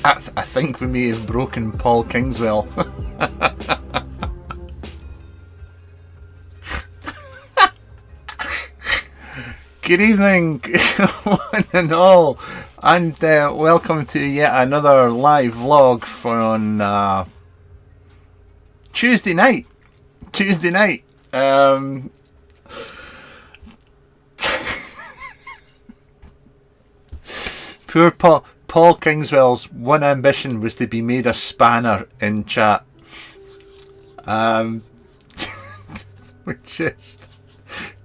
I think we may have broken Paul Kingswell. Good evening, one and all, and welcome to yet another live vlog on Tuesday night. Poor Paul Kingswell's one ambition was to be made a spanner in chat. Which is,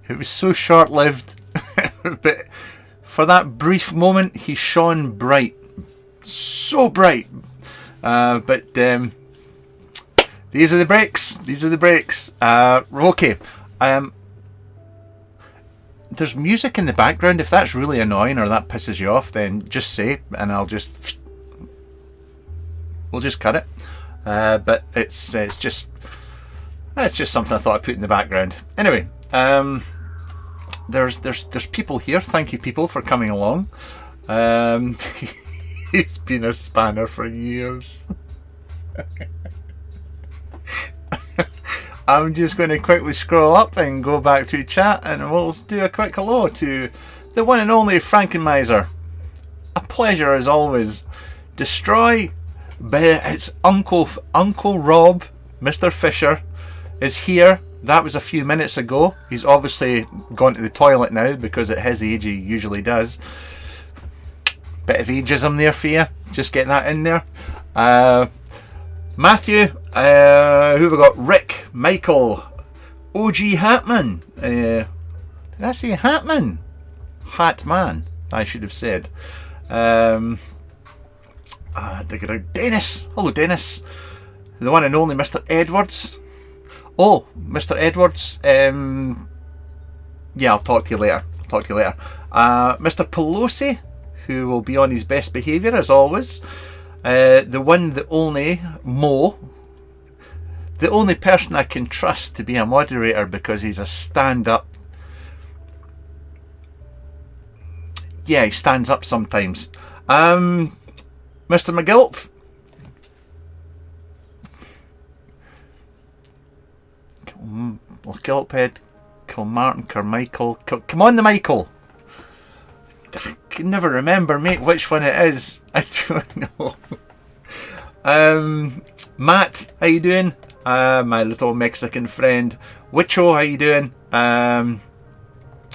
it was so short-lived. But for that brief moment, he shone bright, so bright. But these are the breaks. Okay. There's music in the background. If that's really annoying or that pisses you off, then just say, and we'll just cut it. But it's just something I thought I'd put in the background. Anyway. There's people here. Thank you, people, for coming along. He's been a spanner for years. I'm just going to quickly scroll up and go back to chat, and we'll do a quick hello to the one and only Frankenmiser. A pleasure as always. Destroy, but it's Uncle Rob, Mr. Fisher, is here. That was a few minutes ago. He's obviously gone to the toilet now because at his age he usually does. Bit of ageism there for you. Just get that in there. Matthew. Who have we got? Rick. Michael. OG Hatman. Did I say Hatman? Hatman, I should have said. Dennis. Hello, Dennis. The one and only Mr. Edwards. Oh, Mr. Edwards, yeah, I'll talk to you later. Mr. Pelosi, who will be on his best behaviour as always. The one, the only, Mo. The only person I can trust to be a moderator because he's a stand-up. Yeah, he stands up sometimes. Mr. McGilp. Gilphead, Kilmartin, Carmichael. Come on, the Michael. I can never remember, mate, which one it is. I don't know. Matt, how you doing? My little Mexican friend. Wicho, how you doing?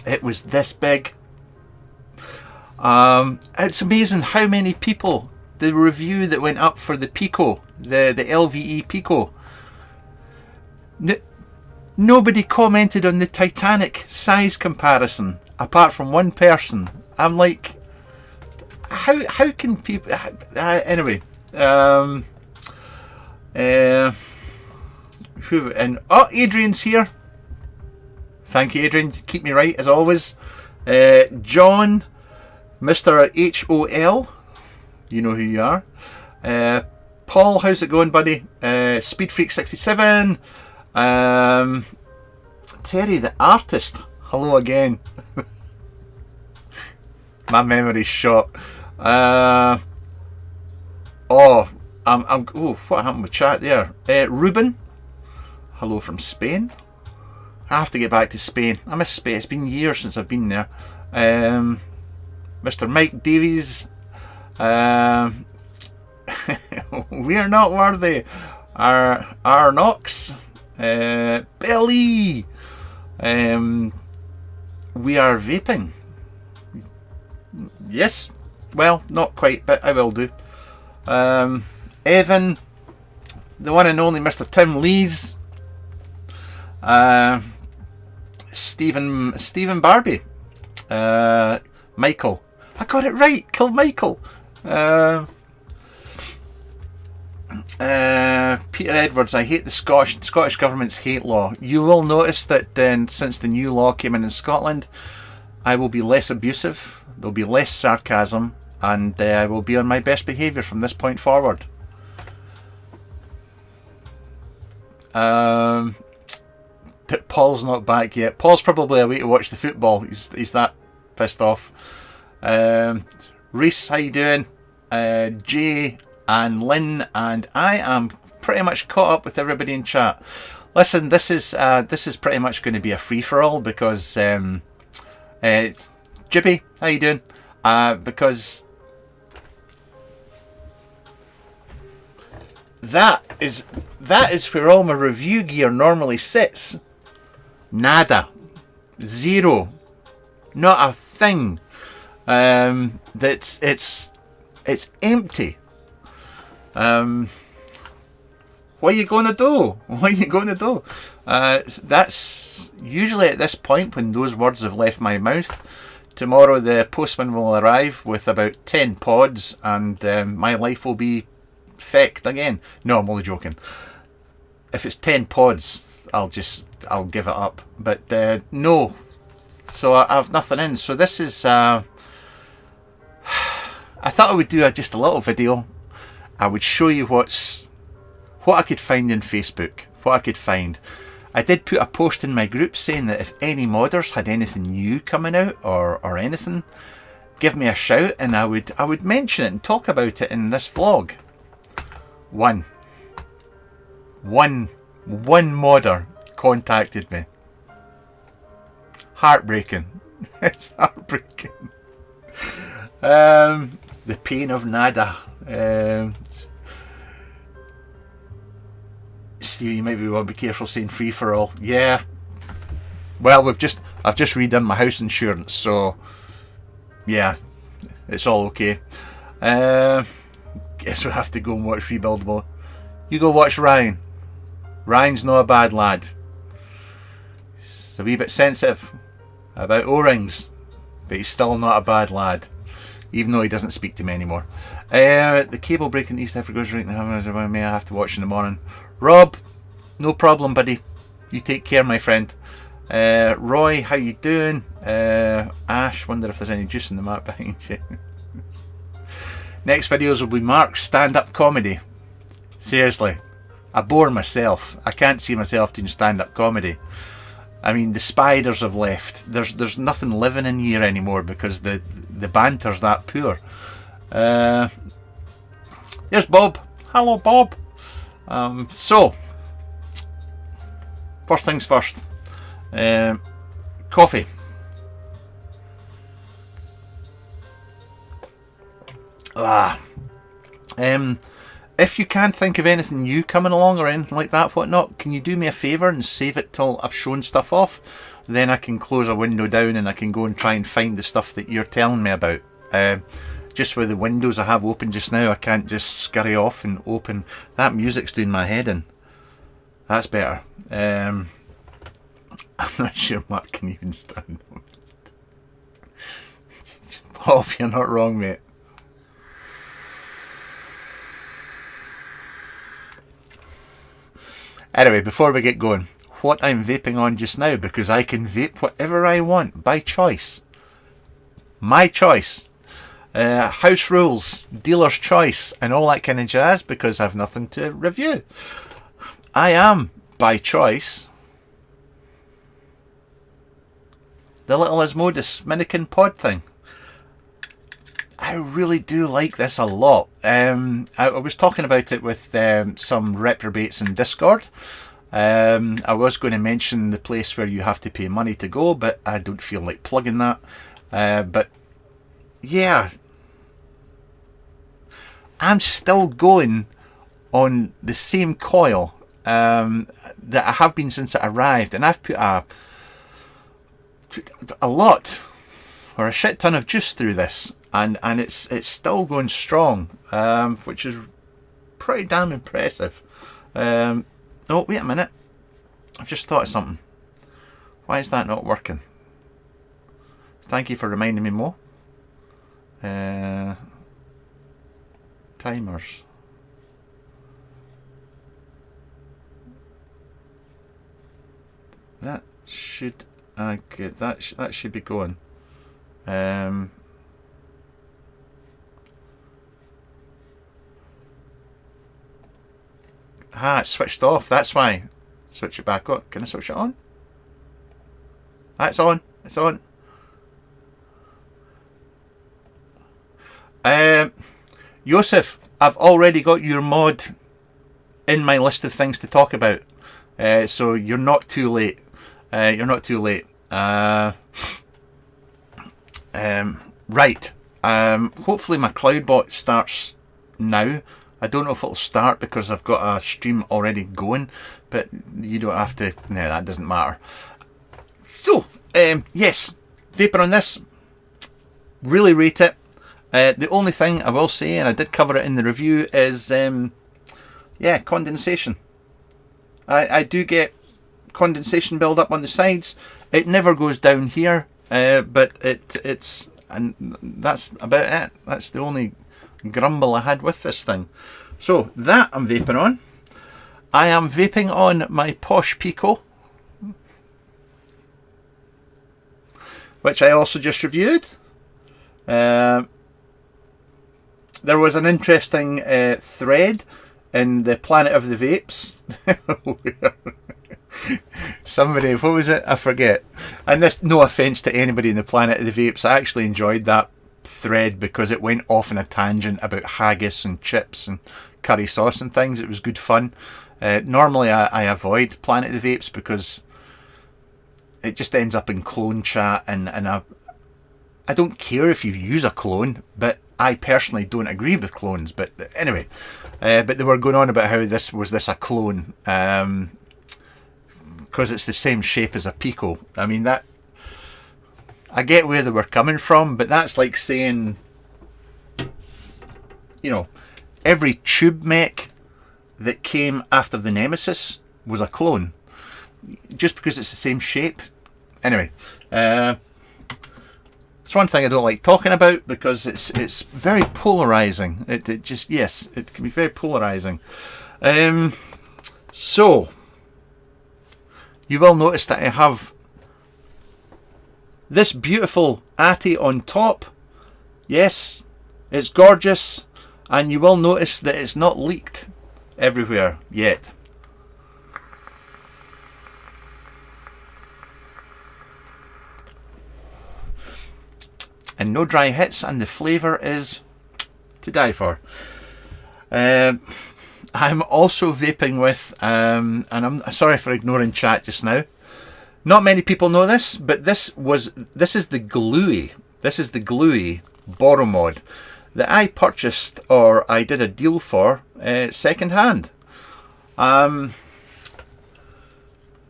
It was this big. It's amazing how many people. The review that went up for the Pico, the LVE Pico. Nobody commented on the Titanic size comparison, apart from one person. I'm like, how can people... anyway. Adrian's here. Thank you, Adrian. Keep me right, as always. John, Mr. HOL. You know who you are. Paul, how's it going, buddy? Speedfreak67. Terry the artist, hello again. My memory's shot. Oh, what happened with chat there? Ruben, hello from Spain. I have to get back to Spain. I miss Spain. It's been years since I've been there. Mr. Mike Davies. We're not worthy. Arnox. Billy. We are vaping. Yes. Well, not quite, but I will do. Evan. The one and only Mr. Tim Lees. Stephen Barbie. Michael. I got it right. Killed Michael. Peter Edwards, I hate the Scottish government's hate law. You will notice that since the new law came in Scotland, I will be less abusive, there'll be less sarcasm, and I will be on my best behaviour from this point forward. Paul's not back yet. Paul's probably away to watch the football. He's that pissed off. Reese, how you doing? Jay, and Lynn, and I am pretty much caught up with everybody in chat. Listen, this is pretty much going to be a free-for-all because Jibby, how you doing? Because that is where all my review gear normally sits. Nada, zero, not a thing. It's empty. What are you going to do? What are you going to do? That's usually at this point when those words have left my mouth. Tomorrow the postman will arrive with about 10 pods and my life will be fecked again. No, I'm only joking. If it's 10 pods, I'll give it up. But no. So I've nothing in. So this is... I thought I would do just a little video. I would show you what I could find in Facebook, what I could find. I did put a post in my group saying that if any modders had anything new coming out or anything, give me a shout and I would mention it and talk about it in this vlog. One modder contacted me. Heartbreaking. It's heartbreaking. The pain of nada. Steve, you maybe want to be careful saying free for all. Yeah. Well, I've just redone my house insurance, so yeah, it's all okay. Guess we have to go and watch Rebuildable. You go watch Ryan. Ryan's not a bad lad. He's a wee bit sensitive about O-rings, but he's still not a bad lad, even though he doesn't speak to me anymore. The cable break in East Africa goes right now. I may have to watch in the morning. Rob, no problem, buddy. You take care, my friend. Roy, how you doing? Ash, wonder if there's any juice in the map behind you. Next videos will be Mark's stand-up comedy. Seriously, I bore myself. I can't see myself doing stand-up comedy. I mean, the spiders have left. There's nothing living in here anymore because the banter's that poor. There's Bob. Hello, Bob. So, first things first. Coffee. If you can't think of anything new coming along or anything like that, whatnot, can you do me a favour and save it till I've shown stuff off? Then I can close a window down and I can go and try and find the stuff that you're telling me about. Just with the windows I have open just now, I can't just scurry off and open. That music's doing my head in. That's better. I'm not sure Mark can even stand up. Bob, you're not wrong, mate. Anyway, before we get going, what I'm vaping on just now, because I can vape whatever I want by choice. My choice. House rules, dealer's choice, and all that kind of jazz, because I've nothing to review. I am, by choice, the little Asmodus Minikin pod thing. I really do like this a lot. I was talking about it with some reprobates in Discord. I was going to mention the place where you have to pay money to go, but I don't feel like plugging that. But yeah, I'm still going on the same coil that I have been since it arrived, and I've put a lot or a shit ton of juice through this, and it's still going strong, which is pretty damn impressive. Oh, wait a minute, I've just thought of something. Why is that not working? Thank you for reminding me, Mo. Timers. That should get that should be going. It switched off. That's why. Switch it back on. Can I switch it on? It's on. It's on. Yosef, I've already got your mod in my list of things to talk about. So you're not too late. You're not too late. Right. Hopefully my CloudBot starts now. I don't know if it'll start because I've got a stream already going, but you don't have to. No, that doesn't matter. So, yes, Vaping on this. Really rate it. The only thing I will say, and I did cover it in the review, is yeah, condensation. I do get condensation build up on the sides. It never goes down here, but it's and that's about it. That's the only grumble I had with this thing. So that I'm vaping on. I am vaping on my Posh Pico, which I also just reviewed. There was an interesting thread in the Planet of the Vapes. Somebody, what was it? I forget. And this, no offence to anybody in the Planet of the Vapes, I actually enjoyed that thread because it went off on a tangent about haggis and chips and curry sauce and things. It was good fun. Normally I avoid Planet of the Vapes because it just ends up in clone chat, and I don't care if you use a clone, but I personally don't agree with clones. But anyway, but they were going on about how this was a clone because it's the same shape as a Pico. I mean, that, I get where they were coming from, but that's like saying, you know, every tube mech that came after the Nemesis was a clone, just because it's the same shape. Anyway, it's one thing I don't like talking about because it's very polarizing. It just, yes, it can be very polarizing. So you will notice that I have this beautiful Atty on top. Yes, it's gorgeous, and you will notice that it's not leaked everywhere yet. And no dry hits, and the flavour is to die for. I'm also vaping with, and I'm sorry for ignoring chat just now. Not many people know this, but this is the Gluey. This is the Gluey borrow mod that I purchased, or I did a deal for, second hand.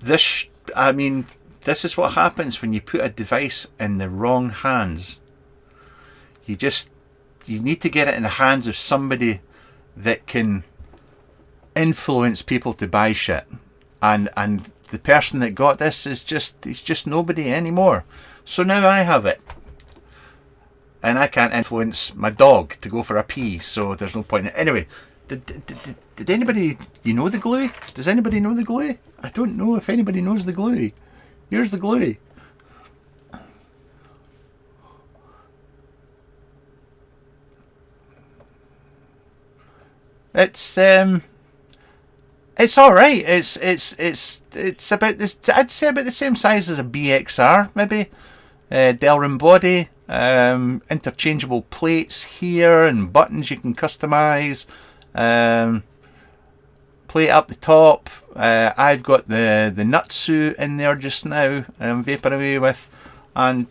This is what happens when you put a device in the wrong hands. You need to get it in the hands of somebody that can influence people to buy shit. And the person that got this he's just nobody anymore. So now I have it. And I can't influence my dog to go for a pee, so there's no point in it. Anyway, did anybody, you know the Gluey? Does anybody know the Gluey? I don't know if anybody knows the Gluey. Here's the Gluey. It's all right. It's about this. I'd say about the same size as a BXR, maybe. Delrin body, interchangeable plates here, and buttons you can customize. Plate up the top. I've got the Nutsu in there just now. I'm vaping away with, and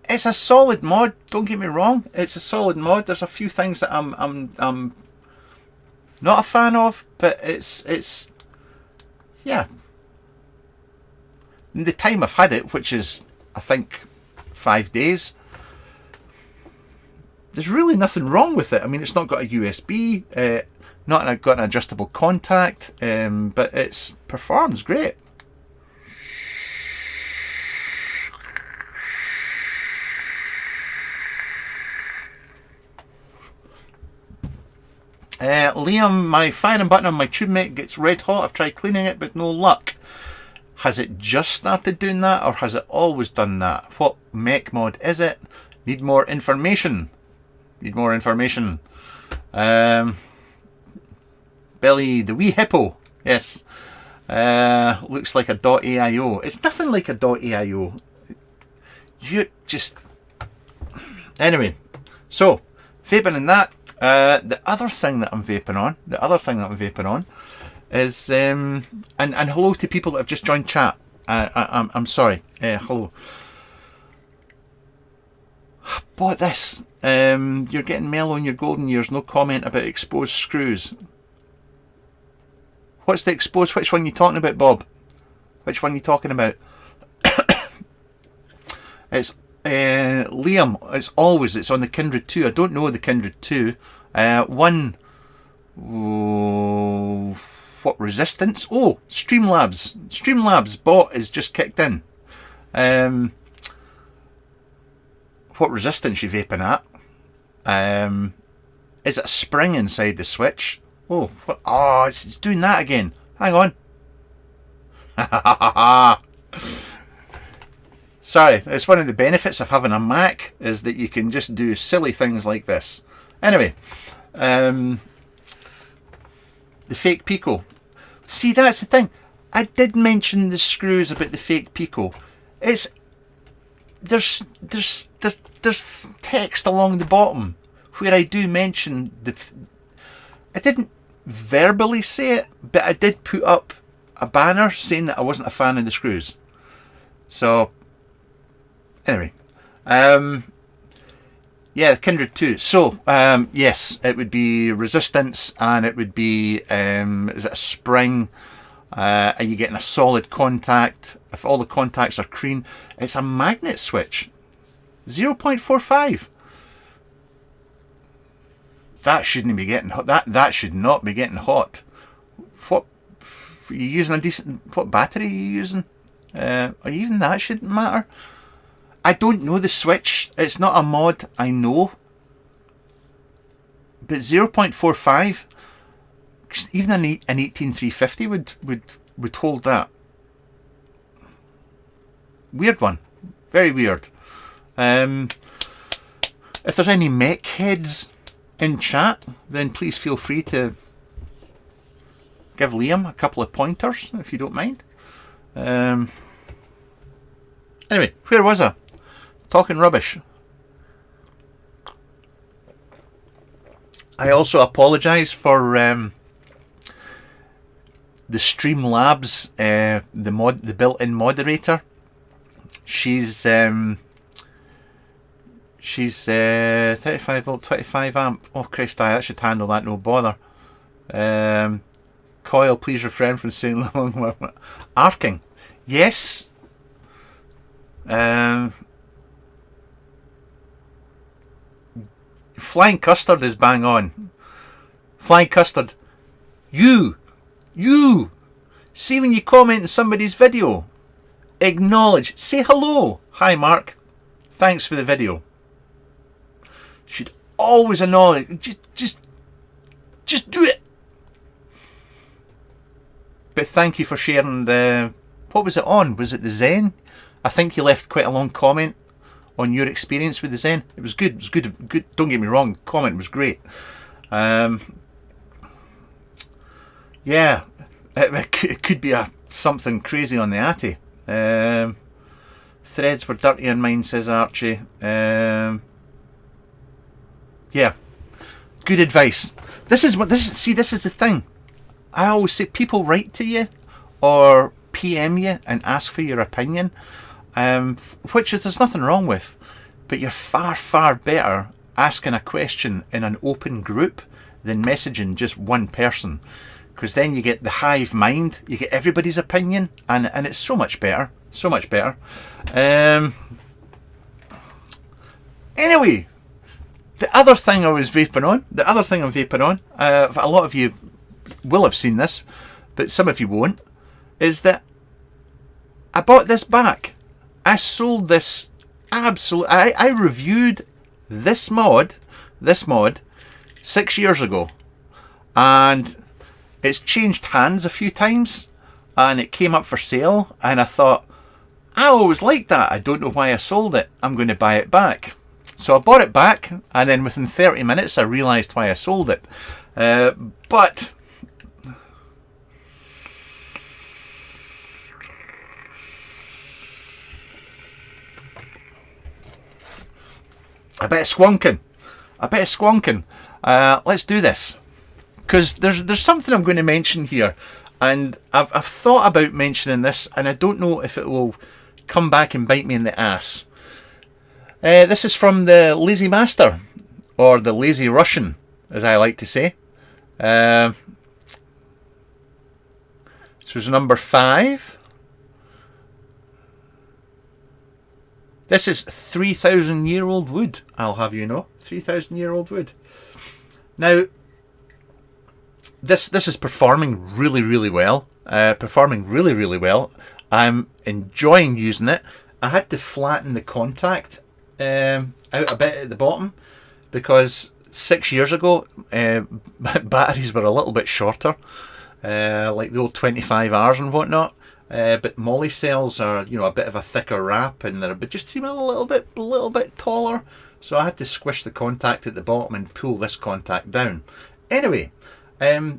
it's a solid mod. Don't get me wrong. It's a solid mod. There's a few things that I'm not a fan of, but it's yeah. In the time I've had it, which is I think 5 days, there's really nothing wrong with it. I mean, it's not got a USB, not got an adjustable contact, but it performs great. Liam, my firing button on my tube mate gets red hot. I've tried cleaning it, but no luck. Has it just started doing that, or has it always done that? What mech mod is it? Need more information. Need more information. Belly, the wee hippo. Yes. Looks like a .AIO. It's nothing like a .AIO. You just, Anyway, so vaping and that. The other thing that I'm vaping on, is and hello to people that have just joined chat. I'm sorry. Hello. Bought this. You're getting mellow in your golden years. No comment about exposed screws. What's the exposed? Which one are you talking about, Bob? Which one are you talking about? It's Liam. It's on the Kindred 2. I don't know the Kindred 2. One. Oh, what resistance? Oh, Streamlabs. Streamlabs bot is just kicked in. What resistance you vaping at? Is it a spring inside the switch? Oh, what? Oh, it's doing that again. Hang on. Sorry, it's one of the benefits of having a Mac is that you can just do silly things like this. Anyway, the fake Pico. See, that's the thing. I did mention the screws about the fake Pico. There's text along the bottom where I do mention I didn't verbally say it, but I did put up a banner saying that I wasn't a fan of the screws. So anyway, yeah, Kindred 2. So yes, it would be resistance, and it would be is it a spring? Are you getting a solid contact? If all the contacts are clean, it's a magnet switch. 0.45. That shouldn't be getting hot. That should not be getting hot. What are you using? A decent. What battery are you using? Even that shouldn't matter. I don't know the switch. It's not a mod. I know. But 0.45. Even an 18350 would hold that. Weird one. Very weird. If there's any mech heads in chat, then please feel free to give Liam a couple of pointers if you don't mind. Anyway, where was I? Talking rubbish. I also apologise for the Streamlabs, the built-in moderator. She's 35 volt, 25 amp. Oh Christ, that should handle that, no bother. Coil, please refrain from saying long. Arcing, yes. Flying Custard is bang on. Flying Custard, you see when you comment on somebody's video, acknowledge, say hello. Hi Mark, thanks for the video. Should always acknowledge. Just do it. But thank you for sharing the. What was it on? Was it the Zen? I think you left quite a long comment on your experience with the Zen. It was good. It was good. Good. Don't get me wrong. The comment was great. Yeah, it could be something crazy on the Atty. Threads were dirty on mine, says Archie. Yeah, good advice. This is the thing. I always say people write to you or PM you and ask for your opinion, which there's nothing wrong with, but you're far better asking a question in an open group than messaging just one person, because then you get the hive mind, you get everybody's opinion, and it's so much better. Anyway, the other thing I'm vaping on, a lot of you will have seen this, but some of you won't, is that I bought this back. I sold this I reviewed this mod 6 years ago, and it's changed hands a few times, and it came up for sale, and I thought, I always liked that. I don't know why I sold it. I'm going to buy it back. So I bought it back, and then within 30 minutes I realised why I sold it. But a bit of squonking. Let's do this, because there's something I'm going to mention here, and I've thought about mentioning this, and I don't know if it will come back and bite me in the ass. This is from the Lazy Master, or the Lazy Russian, as I like to say. This was number 5. This is 3,000-year-old wood, I'll have you know. 3,000-year-old wood. Now, this is performing really, really well. I'm enjoying using it. I had to flatten the contact out a bit at the bottom, because 6 years ago, batteries were a little bit shorter, like the old 25Rs and whatnot. But molly cells are, you know, a bit of a thicker wrap, and they're just seem a little bit taller. So I had to squish the contact at the bottom and pull this contact down. Anyway, the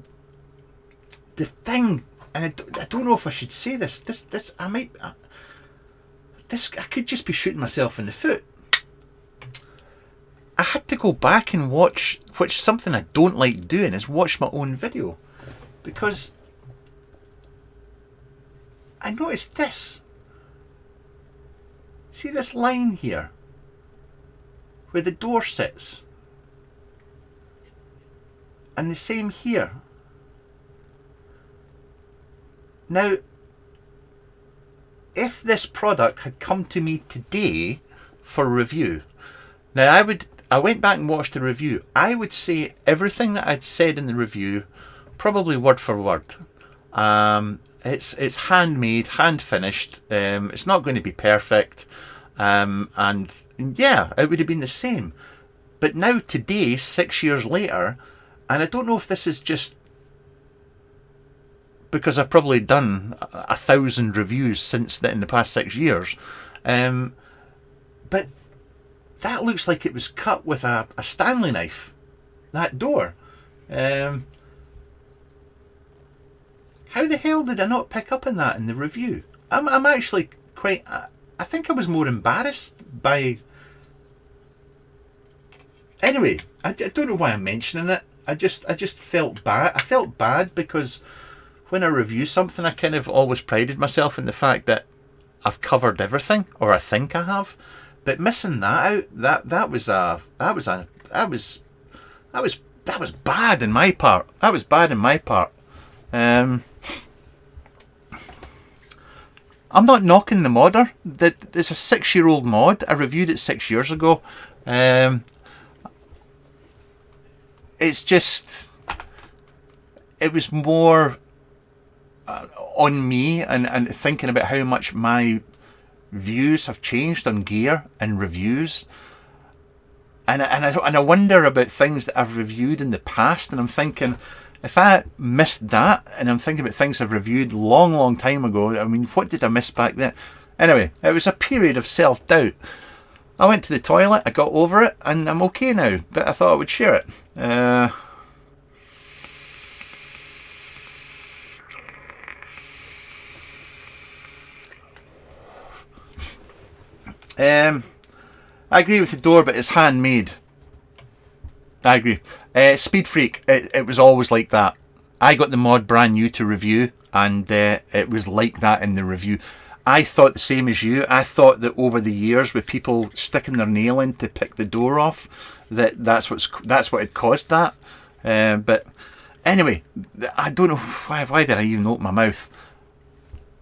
thing, and I don't know if I should say this. I could just be shooting myself in the foot. I had to go back and watch, which something I don't like doing, is watch my own video, because I noticed this. See this line here, where the door sits, and the same here. Now, if this product had come to me today for review, now I went back and watched the review. I would say everything that I'd said in the review, probably word for word. It's handmade, hand finished. It's not going to be perfect, and yeah, it would have been the same. But now today, 6 years later, and I don't know if this is just because I've probably done 1,000 reviews since in the past 6 years, but that looks like it was cut with a Stanley knife. That door. How the hell did I not pick up on that in the review? I'm actually quite... I think I was more embarrassed by... Anyway, I don't know why I'm mentioning it. I just felt bad. I felt bad because when I review something, I kind of always prided myself in the fact that I've covered everything, or I think I have. But missing that out, that was bad in my part. That was bad in my part. I'm not knocking the modder. It's a 6-year-old mod. I reviewed it 6 years ago. It's just, it was more on me and thinking about how much my views have changed on gear and reviews. And I wonder about things that I've reviewed in the past, and I'm thinking, if I missed that, and I'm thinking about things I've reviewed long time ago, I mean, what did I miss back then? Anyway, it was a period of self-doubt. I went to the toilet, I got over it, and I'm okay now, but I thought I would share it. I agree with the door, but it's handmade. I agree. Speed Freak, it was always like that. I got the mod brand new to review, and it was like that in the review. I thought the same as you. I thought that over the years, with people sticking their nail in to pick the door off, that's what had caused that. But anyway, I don't know why did I even open my mouth.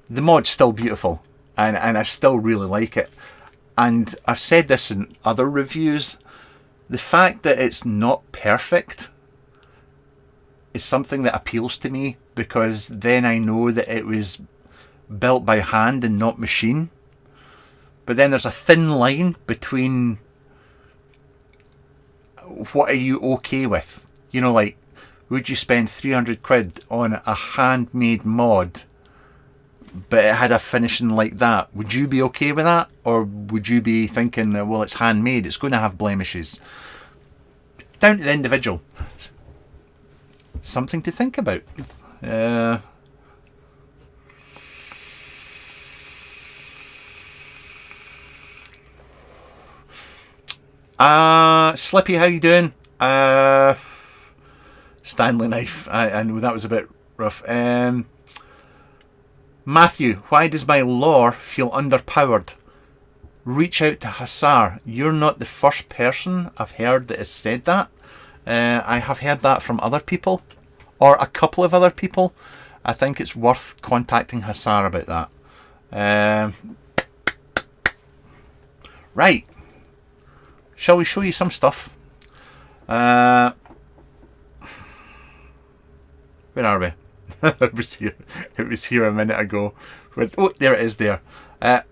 The mod's still beautiful, and I still really like it. And I've said this in other reviews. The fact that it's not perfect is something that appeals to me, because then I know that it was built by hand and not machine. But then there's a thin line between what are you okay with? You know, like, would you spend 300 quid on a handmade mod, but it had a finishing like that? Would you be okay with that? Or would you be thinking, well, it's handmade, it's going to have blemishes? Down to the individual. Something to think about. Slippy, how you doing? Stanley Knife. I know that was a bit rough. Matthew, why does my lore feel underpowered? Reach out to Hussar. You're not the first person I've heard that has said that. I have heard that from other people, or a couple of other people. I think it's worth contacting Hussar about that. Right. Shall we show you some stuff? Where are we? It was here. It was here a minute ago. Oh, there it is there.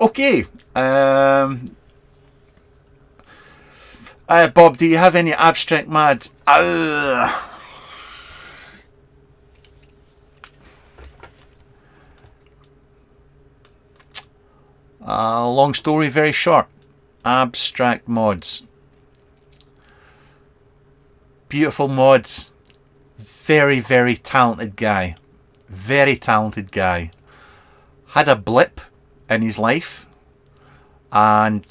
Okay. Bob, do you have any abstract mads? Long story, very short. Abstract mods. Beautiful mods. Very, very talented guy. Very talented guy. Had a blip in his life, and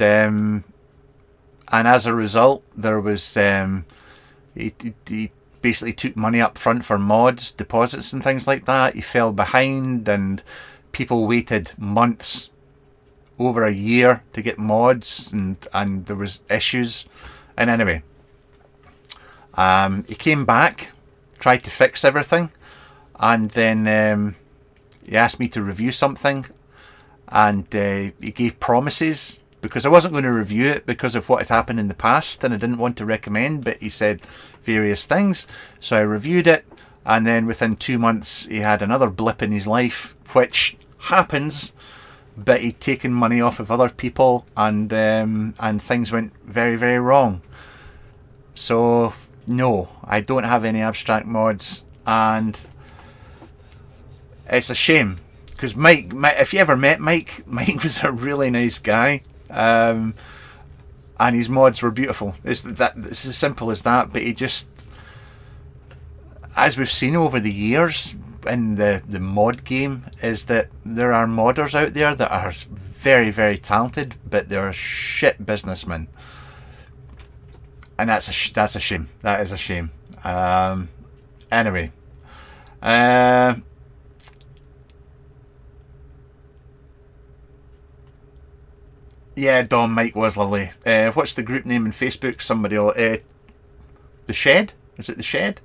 as a result, there was he basically took money up front for mods, deposits, and things like that. He fell behind, and people waited months, over a year, to get mods, and there was issues. And anyway, he came back, tried to fix everything, and then he asked me to review something, and he gave promises, because I wasn't going to review it because of what had happened in the past, and I didn't want to recommend, but he said various things. So I reviewed it, and then within 2 months he had another blip in his life, which happens, but he'd taken money off of other people, and things went very, very wrong. So no, I don't have any abstract mods, and it's a shame, because Mike, if you ever met Mike was a really nice guy, and his mods were beautiful. It's as simple as that. But he just, as we've seen over the years in the mod game, is that there are modders out there that are very, very talented, but they're shit businessmen, and that's a shame. That is a shame. Anyway, yeah, Dom, Mike was lovely. What's the group name in Facebook? Somebody will... The Shed? Is it The Shed?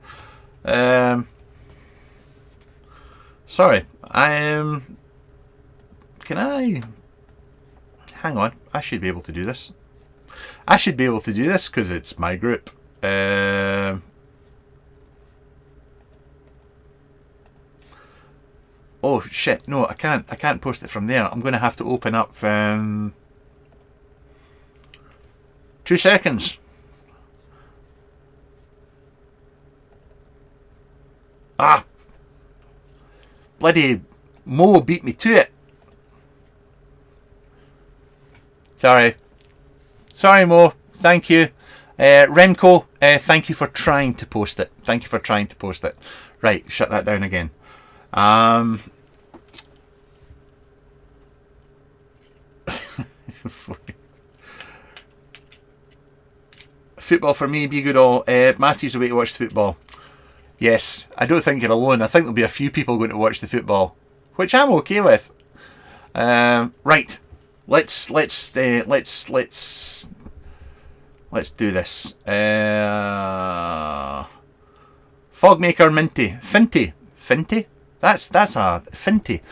Sorry. Can I... Hang on. I should be able to do this. I should be able to do this because it's my group. Oh, shit. No, I can't. I can't post it from there. I'm going to have to open up... 2 seconds. Bloody Mo beat me to it. Sorry Mo, thank you. Remco, thank you for trying to post it. Thank you for trying to post it. Right, shut that down again. Football for me, be good all. Matthew's away to watch the football. Yes, I don't think you're alone. I think there'll be a few people going to watch the football, which I'm okay with. Right, let's do this. Fogmaker Minty, Finty. That's a Finty.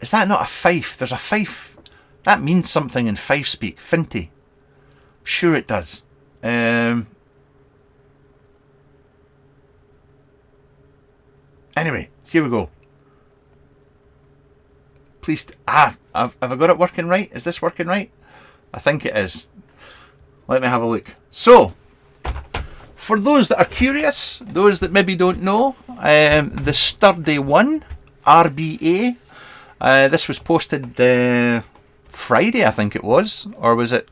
Is that not a fife? There's a fife. That means something in fife speak. Finty. Sure it does. Anyway, here we go. Please, have I got it working right? Is this working right? I think it is. Let me have a look. So, for those that are curious, those that maybe don't know, the Sturdy One RBA. This was posted Friday, I think it was, or was it?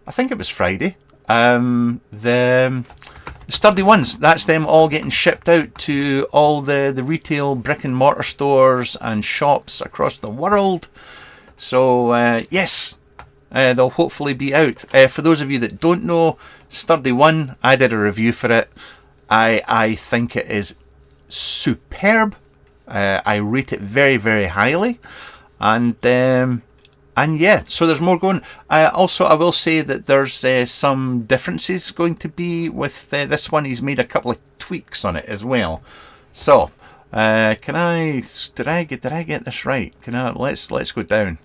I think it was Friday. The Sturdy Ones, that's them all getting shipped out to all the retail brick and mortar stores and shops across the world. So yes, they'll hopefully be out. For those of you that don't know, Sturdy 1, I did a review for it. I think it is superb. I rate it very, very highly. And yeah, so there's more going. Also, I will say that there's some differences going to be with this one. He's made a couple of tweaks on it as well. So, did I get this right? Let's go down.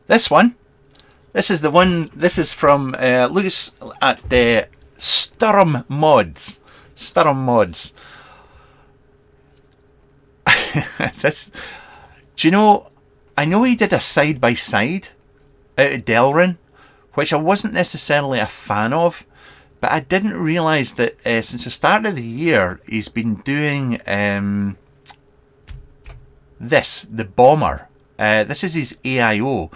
This one, this is the one. This is from look at the Sturm Mods. Sturm Mods. This, do you know? I know he did a side by side out of Delrin, which I wasn't necessarily a fan of, but I didn't realise that since the start of the year he's been doing this, the Bomber. This is his AIO.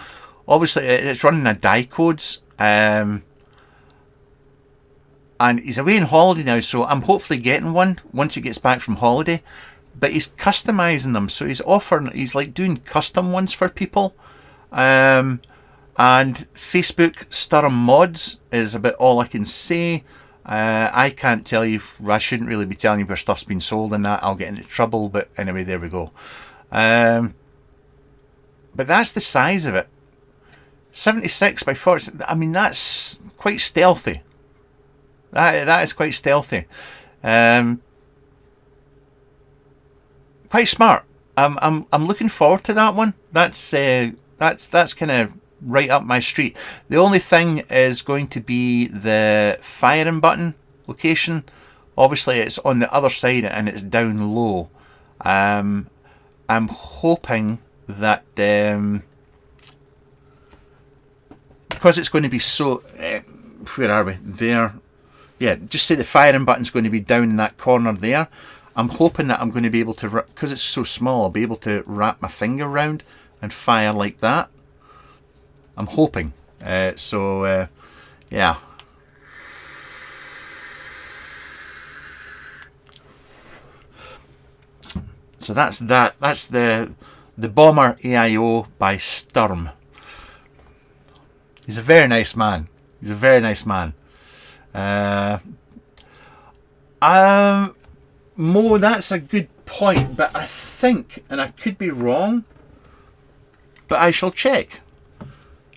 Obviously, it's running a die codes, and he's away on holiday now, so I'm hopefully getting one once he gets back from holiday. But he's customising them, so he's like doing custom ones for people. And Facebook Sturm Mods is about all I can say. I can't tell you, I shouldn't really be telling you where stuff's been sold and that, I'll get into trouble, but anyway, there we go. But that's the size of it. 76 by 40, I mean, that's quite stealthy. That is quite stealthy. Quite smart. I'm looking forward to that one. That's kind of right up my street. The only thing is going to be the firing button location. Obviously, it's on the other side and it's down low. I'm hoping that because it's going to be so. Where are we? There. Yeah, just say the firing button's going to be down in that corner there. I'm hoping that I'm going to be able to, because it's so small, I'll be able to wrap my finger around and fire like that. I'm hoping. Yeah. So that's that. That's the Bomber AIO by Sturm. He's a very nice man. He's a very nice man. Mo, that's a good point, but I think, and I could be wrong, but I shall check,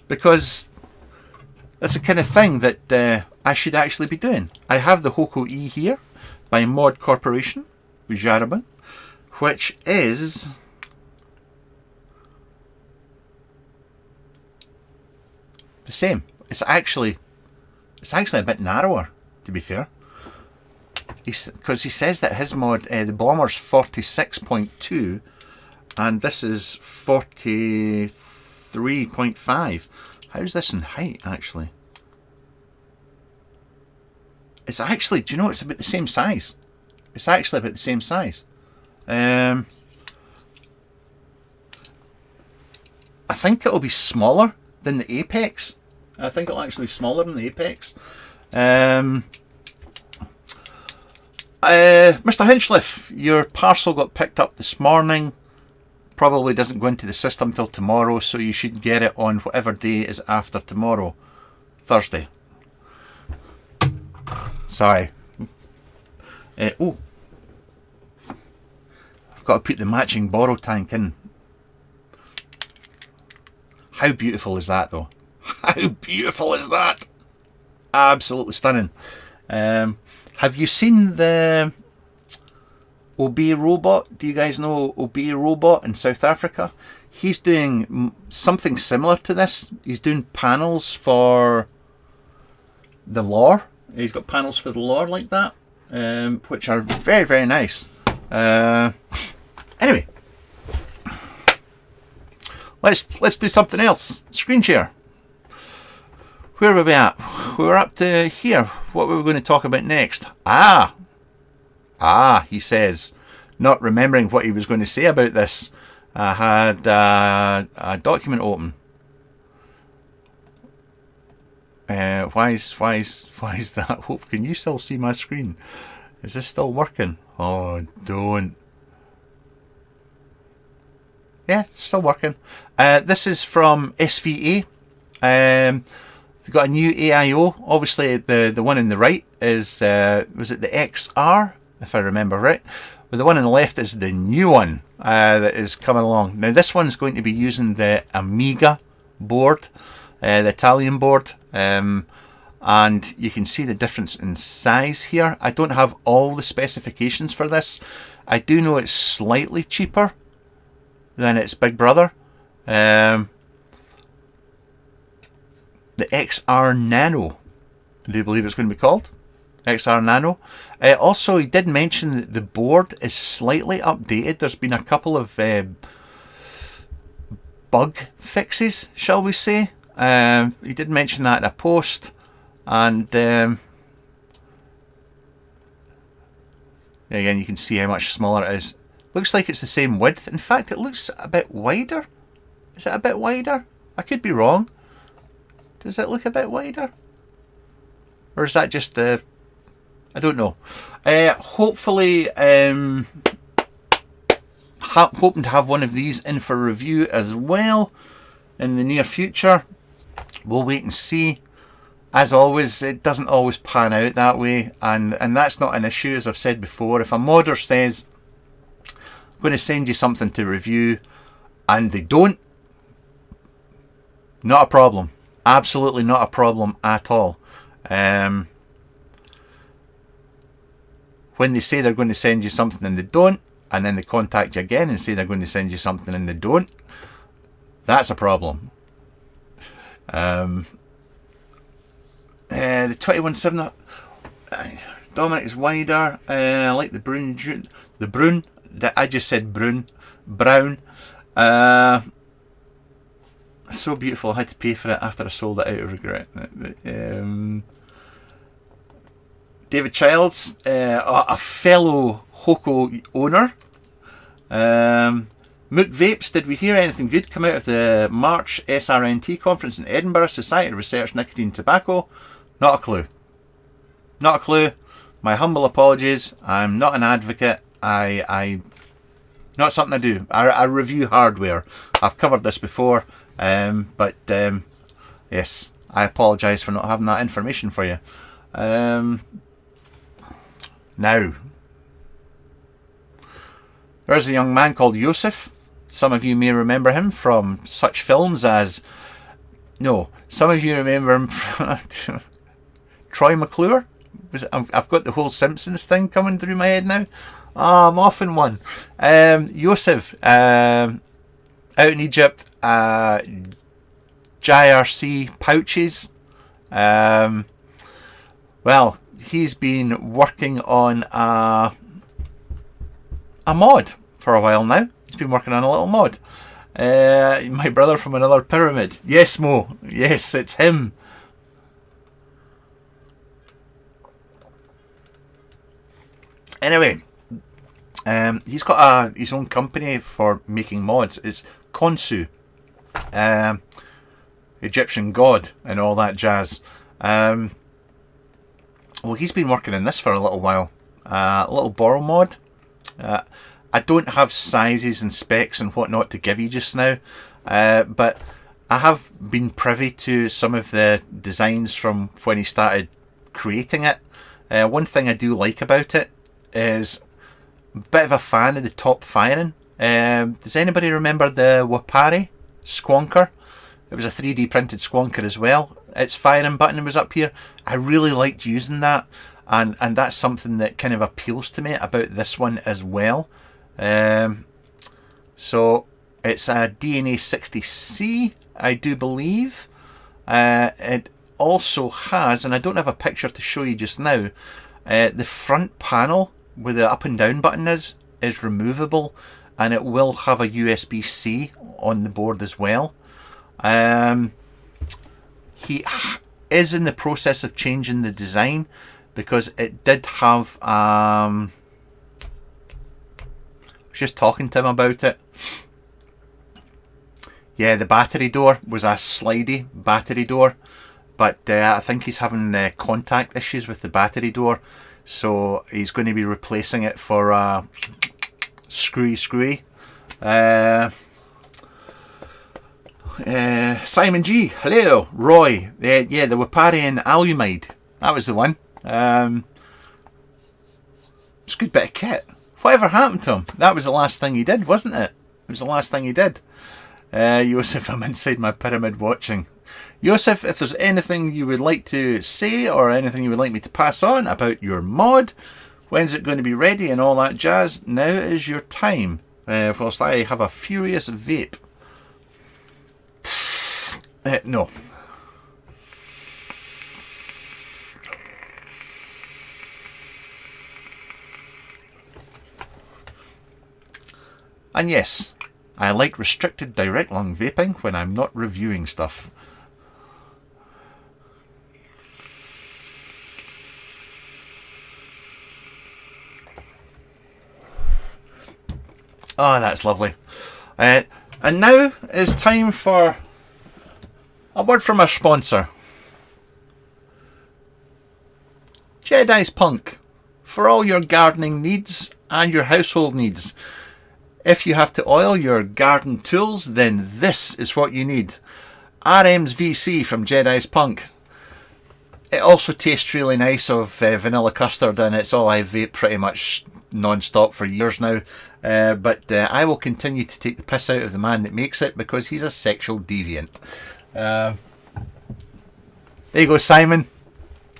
because that's the kind of thing that I should actually be doing. I have the Hoko E here by Mod Corporation with Jarabin, which is the same. It's actually a bit narrower, to be fair. Because he says that his mod, the Bomber's 46.2 and this is 43.5. How's this in height, actually? It's actually, do you know, it's about the same size. It's actually about the same size. I think it'll be smaller than the Apex. I think it'll actually be smaller than the Apex. Mr. Hinchliff, your parcel got picked up this morning. Probably doesn't go into the system till tomorrow, so you should get it on whatever day is after tomorrow. Thursday. Sorry. Oh. I've got to put the matching borrow tank in. How beautiful is that, though? How beautiful is that? Absolutely stunning. Have you seen the Obey Robot? Do you guys know Obey Robot in South Africa? He's doing something similar to this. He's doing panels for the lore. He's got panels for the lore like that, which are very, very nice. Anyway, let's do something else. Screen share. Where were we at? We were up to here. What were we going to talk about next? He says, not remembering what he was going to say about this. I had a document open. Why is that? Hope, can you still see my screen? Is this still working? Oh, don't. Yeah, it's still working. This is from SVA. They've got a new AIO. Obviously, the one on the right is, was it the XR, if I remember right? But the one on the left is the new one that is coming along. Now, this one's going to be using the Amiga board, the Italian board. And you can see the difference in size here. I don't have all the specifications for this. I do know it's slightly cheaper than its big brother. The XR Nano, I do believe it's going to be called. XR Nano. Also, he did mention that the board is slightly updated. There's been a couple of bug fixes, shall we say. He did mention that in a post. And again, you can see how much smaller it is. Looks like it's the same width. In fact, it looks a bit wider. Is it a bit wider? I could be wrong. Does it look a bit wider? Or is that just the... I don't know. Hopefully, hoping to have one of these in for review as well in the near future. We'll wait and see. As always, it doesn't always pan out that way, and that's not an issue, as I've said before. If a modder says, I'm going to send you something to review, and they don't, not a problem. Absolutely not a problem at all. When they say they're going to send you something and they don't, and then they contact you again and say they're going to send you something and they don't, that's a problem. The 21.7 Dominic is wider. I like the Brun. The Brun. I just said Brun. Brown. So beautiful. I had to pay for it after I sold it out of regret. David Childs, a fellow Hoko owner. Mook Vapes, did we hear anything good come out of the March SRNT conference in Edinburgh, Society of Research Nicotine and Tobacco? Not a clue. Not a clue. My humble apologies. I'm not an advocate. I not something I do. I review hardware. I've covered this before, but yes, I apologise for not having that information for you. Now, there's a young man called Yosef. Some of you may remember him from such films as... No, some of you remember him from... Troy McClure? I've got the whole Simpsons thing coming through my head now. I'm off in one. Yosef, out in Egypt, JRC pouches. Well, he's been working on a mod for a while now. He's been working on a little mod. My brother from another pyramid. Yes, Mo. Yes, it's him. Anyway, he's got his own company for making mods. It's Khonsu, Egyptian god and all that jazz. Well, he's been working on this for a little while. A little borrow mod. I don't have sizes and specs and whatnot to give you just now, but I have been privy to some of the designs from when he started creating it. One thing I do like about it is a bit of a fan of the top firing. Does anybody remember the Wapari Squonker? It was a 3D printed Squonker as well. Its firing button was up here. I really liked using that, and that's something that kind of appeals to me about this one as well. So it's a DNA 60C, I do believe. It also has, and I don't have a picture to show you just now, the front panel where the up and down button is removable, and it will have a USB-C on the board as well. He is in the process of changing the design because it did have I was just talking to him about it. Yeah, the battery door was a slidey battery door, but I think he's having contact issues with the battery door, so he's going to be replacing it for screwy. Simon G, hello. Roy, yeah, the Waparian Alumide, that was the one. It's a good bit of kit. Whatever happened to him? That was the last thing he did, wasn't it? It was the last thing he did. Yosef, I'm inside my pyramid watching. Yosef, if there's anything you would like to say or anything you would like me to pass on about your mod, when's it going to be ready and all that jazz, now is your time. Whilst I have a furious vape. No. And yes, I like restricted direct lung vaping when I'm not reviewing stuff. Oh, that's lovely. And now is time for a word from our sponsor. Jedi's Punk. For all your gardening needs and your household needs. If you have to oil your garden tools, then this is what you need. RM's VC from Jedi's Punk. It also tastes really nice of vanilla custard, and it's all I vape pretty much non-stop for years now. But I will continue to take the piss out of the man that makes it because he's a sexual deviant. There you go, Simon.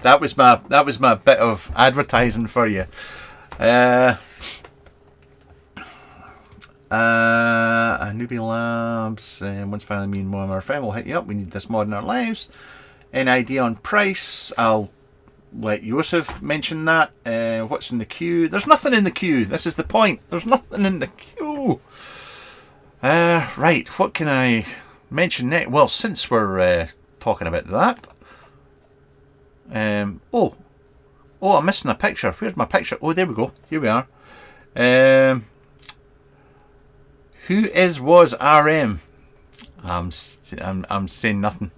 That was my bit of advertising for you. Newbie Labs, once finally me and more of our friend will hit you up. We need this mod in our lives. Any idea on price? I'll let Yosef mention that. What's in the queue? There's nothing in the queue. This is the point. There's nothing in the queue. Right, what can I mention next? Well, since we're talking about that. Oh, I'm missing a picture. Where's my picture? Oh, there we go. Here we are. Was RM? I'm saying nothing.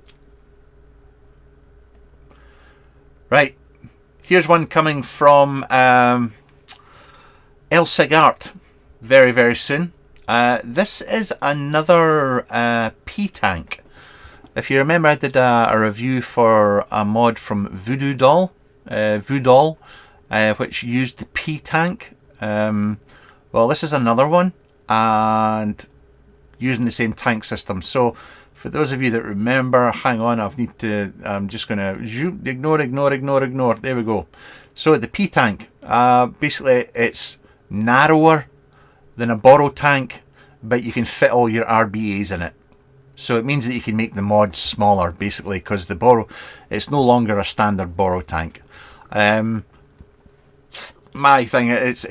Right, here's one coming from Eliquid Art very, very soon. This is another P tank. If you remember, I did a review for a mod from Voodoo Doll, which used the P tank. Well, this is another one, and using the same tank system. So for those of you that remember, hang on, I'm just going to ignore. There we go. So the P tank, basically it's narrower than a borrow tank, but you can fit all your RBAs in it. So it means that you can make the mod smaller, basically, because the borrow, it's no longer a standard borrow tank. My thing, it's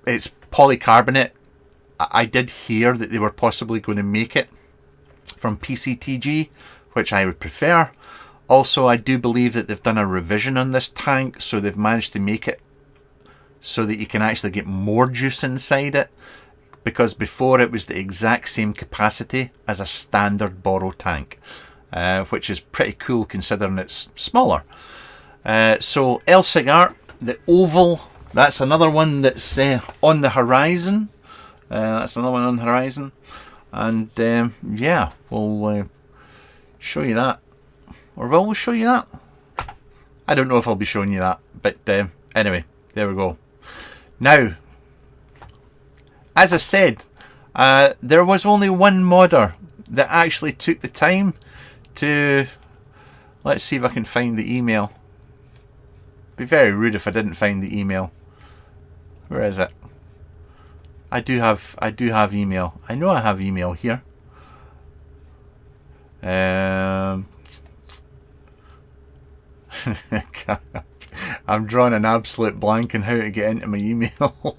polycarbonate. I did hear that they were possibly going to make it from PCTG, which I would prefer. Also, I do believe that they've done a revision on this tank, so they've managed to make it so that you can actually get more juice inside it, because before it was the exact same capacity as a standard borrow tank, which is pretty cool considering it's smaller. So Eliquid Art, the oval, that's another one that's on the horizon. And yeah, we'll show you that. Or will we show you that? I don't know if I'll be showing you that, but anyway, there we go. Now, as I said, there was only one modder that actually took the time to... Let's see if I can find the email. It'd be very rude if I didn't find the email. Where is it? I do have email. I know I have email here. I'm drawing an absolute blank on how to get into my email.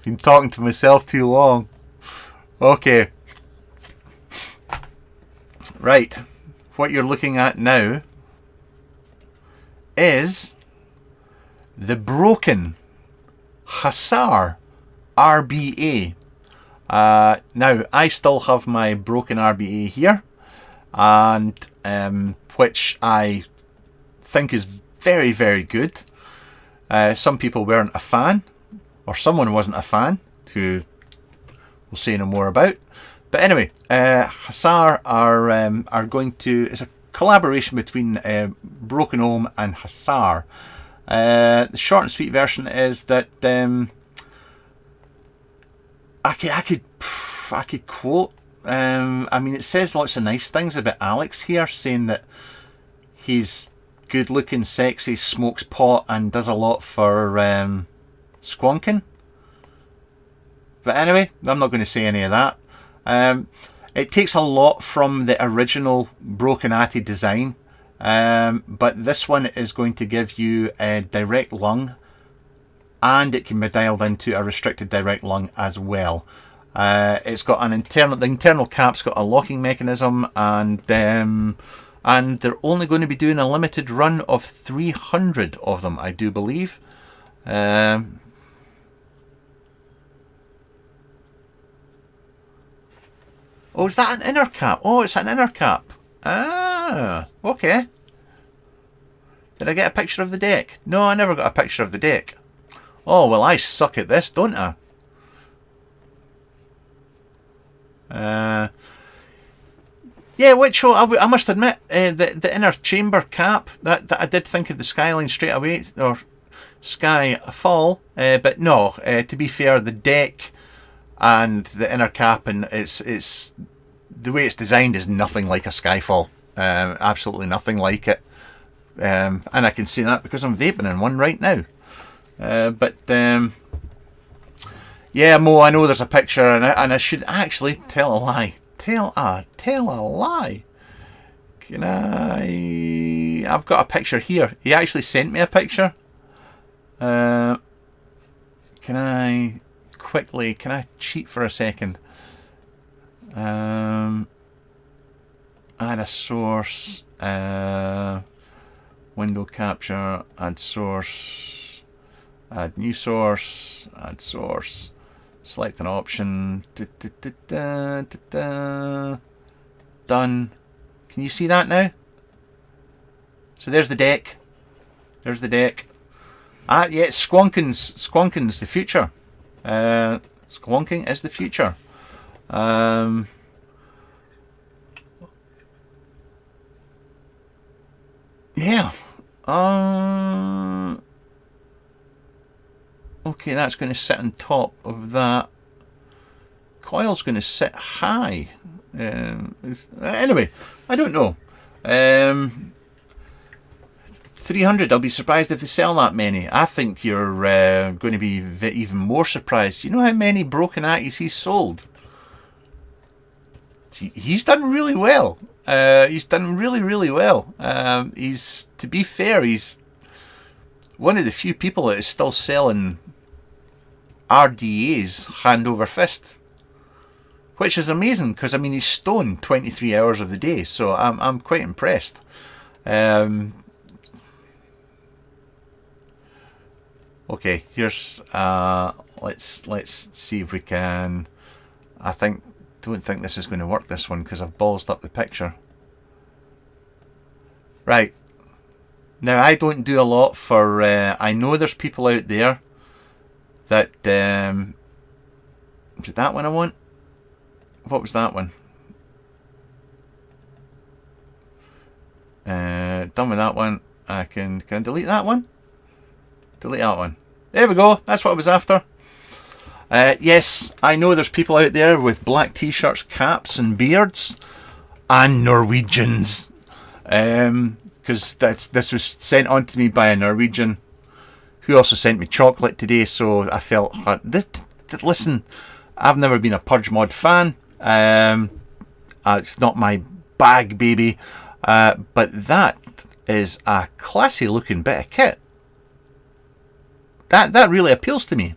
Been talking to myself too long. Okay. Right. What you're looking at now is the broken Hussar RBA. Now, I still have my broken RBA here, and which I think is very, very good. Some people weren't a fan, or someone wasn't a fan, who we'll say no more about. But anyway, Hussar are going to. It's a collaboration between Broken Ohm and Hussar. The short and sweet version is that I could quote. I mean, it says lots of nice things about Alex here, saying that he's good looking, sexy, smokes pot, and does a lot for Squonking. But anyway, I'm not going to say any of that. It takes a lot from the original Broken Atty design, but this one is going to give you a direct lung, and it can be dialed into a restricted direct lung as well. It's got an the internal cap's got a locking mechanism, and they're only going to be doing a limited run of 300 of them, I do believe. Oh, is that an inner cap? Oh, it's an inner cap. Ah, okay. Did I get a picture of the deck? No, I never got a picture of the deck. Oh, well, I suck at this, don't I? Yeah, which I must admit, the inner chamber cap, that I did think of the Skyline straight away, or Skyfall, but no, to be fair, the deck and the inner cap, and it's the way it's designed is nothing like a Skyfall. Absolutely nothing like it. And I can see that because I'm vaping in one right now. Yeah, Mo, I know there's a picture, and I should actually tell a lie. Tell a lie. Can I? I've got a picture here. He actually sent me a picture. Can I quickly? Can I cheat for a second? Add a source. Window capture. Add source. Add new source. Add source. Select an option. Done. Can you see that now? So there's the deck. There's the deck. Ah, yeah, Squonking's the future. Squonking is the future. Yeah. Okay, that's going to sit on top of that. Coil's going to sit high. Anyway, I don't know. 300, I'll be surprised if they sell that many. I think you're going to be even more surprised. You know how many Broken Atties he's sold? He's done really well. He's done really, really well. He's, to be fair, he's one of the few people that is still selling RDAs hand over fist, which is amazing because I mean he's stoned 23 hours of the day, so I'm quite impressed. Okay, here's let's see if we can. Don't think this is going to work, this one, because I've ballsed up the picture. Right. Now, I don't do a lot for... I know there's people out there that... is it that one I want? What was that one? Done with that one. Can I delete that one? Delete that one. There we go. That's what I was after. Yes, I know there's people out there with black t-shirts, caps and beards, and Norwegians, because this was sent on to me by a Norwegian who also sent me chocolate today, so I felt, listen, I've never been a Purge mod fan, it's not my bag, baby, but that is a classy looking bit of kit. That really appeals to me.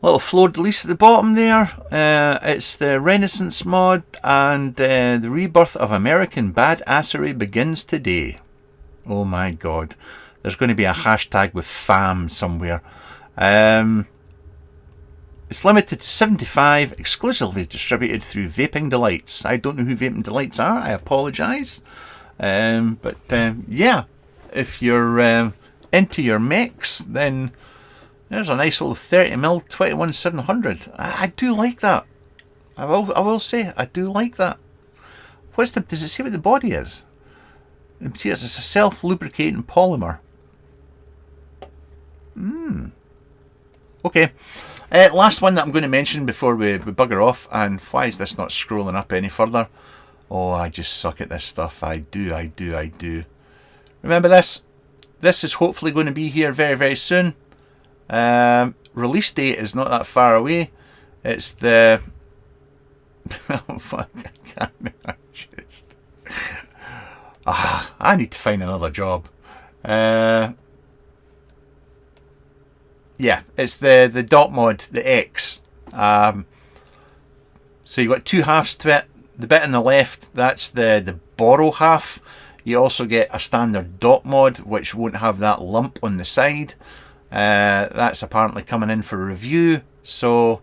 Little floor release at the bottom there. It's the Renaissance mod, and the rebirth of American badassery begins today. Oh my god. There's going to be a hashtag with FAM somewhere. It's limited to 75, exclusively distributed through Vaping Delights. I don't know who Vaping Delights are, I apologise. But yeah, if you're into your mechs, then there's a nice old 30mm 21700. I do like that. I will say I do like that. Does it say what the body is? It's a self-lubricating polymer. Okay. Last one that I'm going to mention before we bugger off, and why is this not scrolling up any further? Oh, I just suck at this stuff. I do. Remember this? This is hopefully going to be here very, very soon. Release date is not that far away. It's the... oh, fuck. I need to find another job. Yeah, it's the DotMod, the X. So you've got two halves to it. The bit on the left, that's the borrow half. You also get a standard DotMod, which won't have that lump on the side. That's apparently coming in for review. So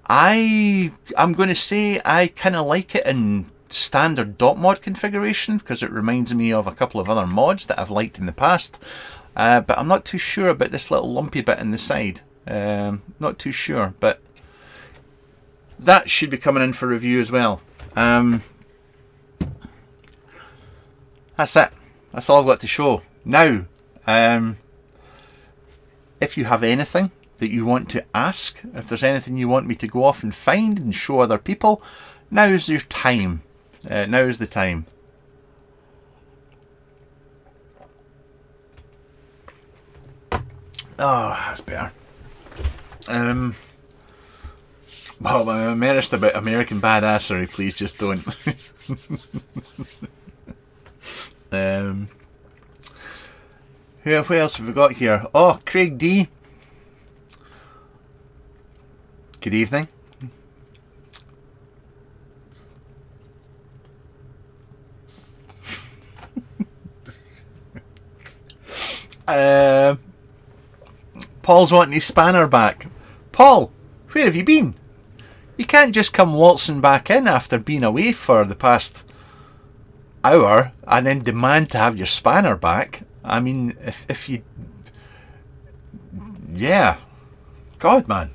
I'm going to say I kind of like it in standard DotMod configuration, because it reminds me of a couple of other mods that I've liked in the past. But I'm not too sure about this little lumpy bit in the side. Not too sure, but that should be coming in for review as well. That's it. That's all I've got to show. Now, if you have anything that you want to ask, if there's anything you want me to go off and find and show other people, now's your time. Now's the time. Oh, that's better. Well, I'm embarrassed about American badassery. Please just don't. Who else have we got here? Oh, Craig D. Good evening. Paul's wanting his spanner back. Paul, where have you been? You can't just come waltzing back in after being away for the past hour and then demand to have your spanner back. I mean, if you... Yeah. God, man.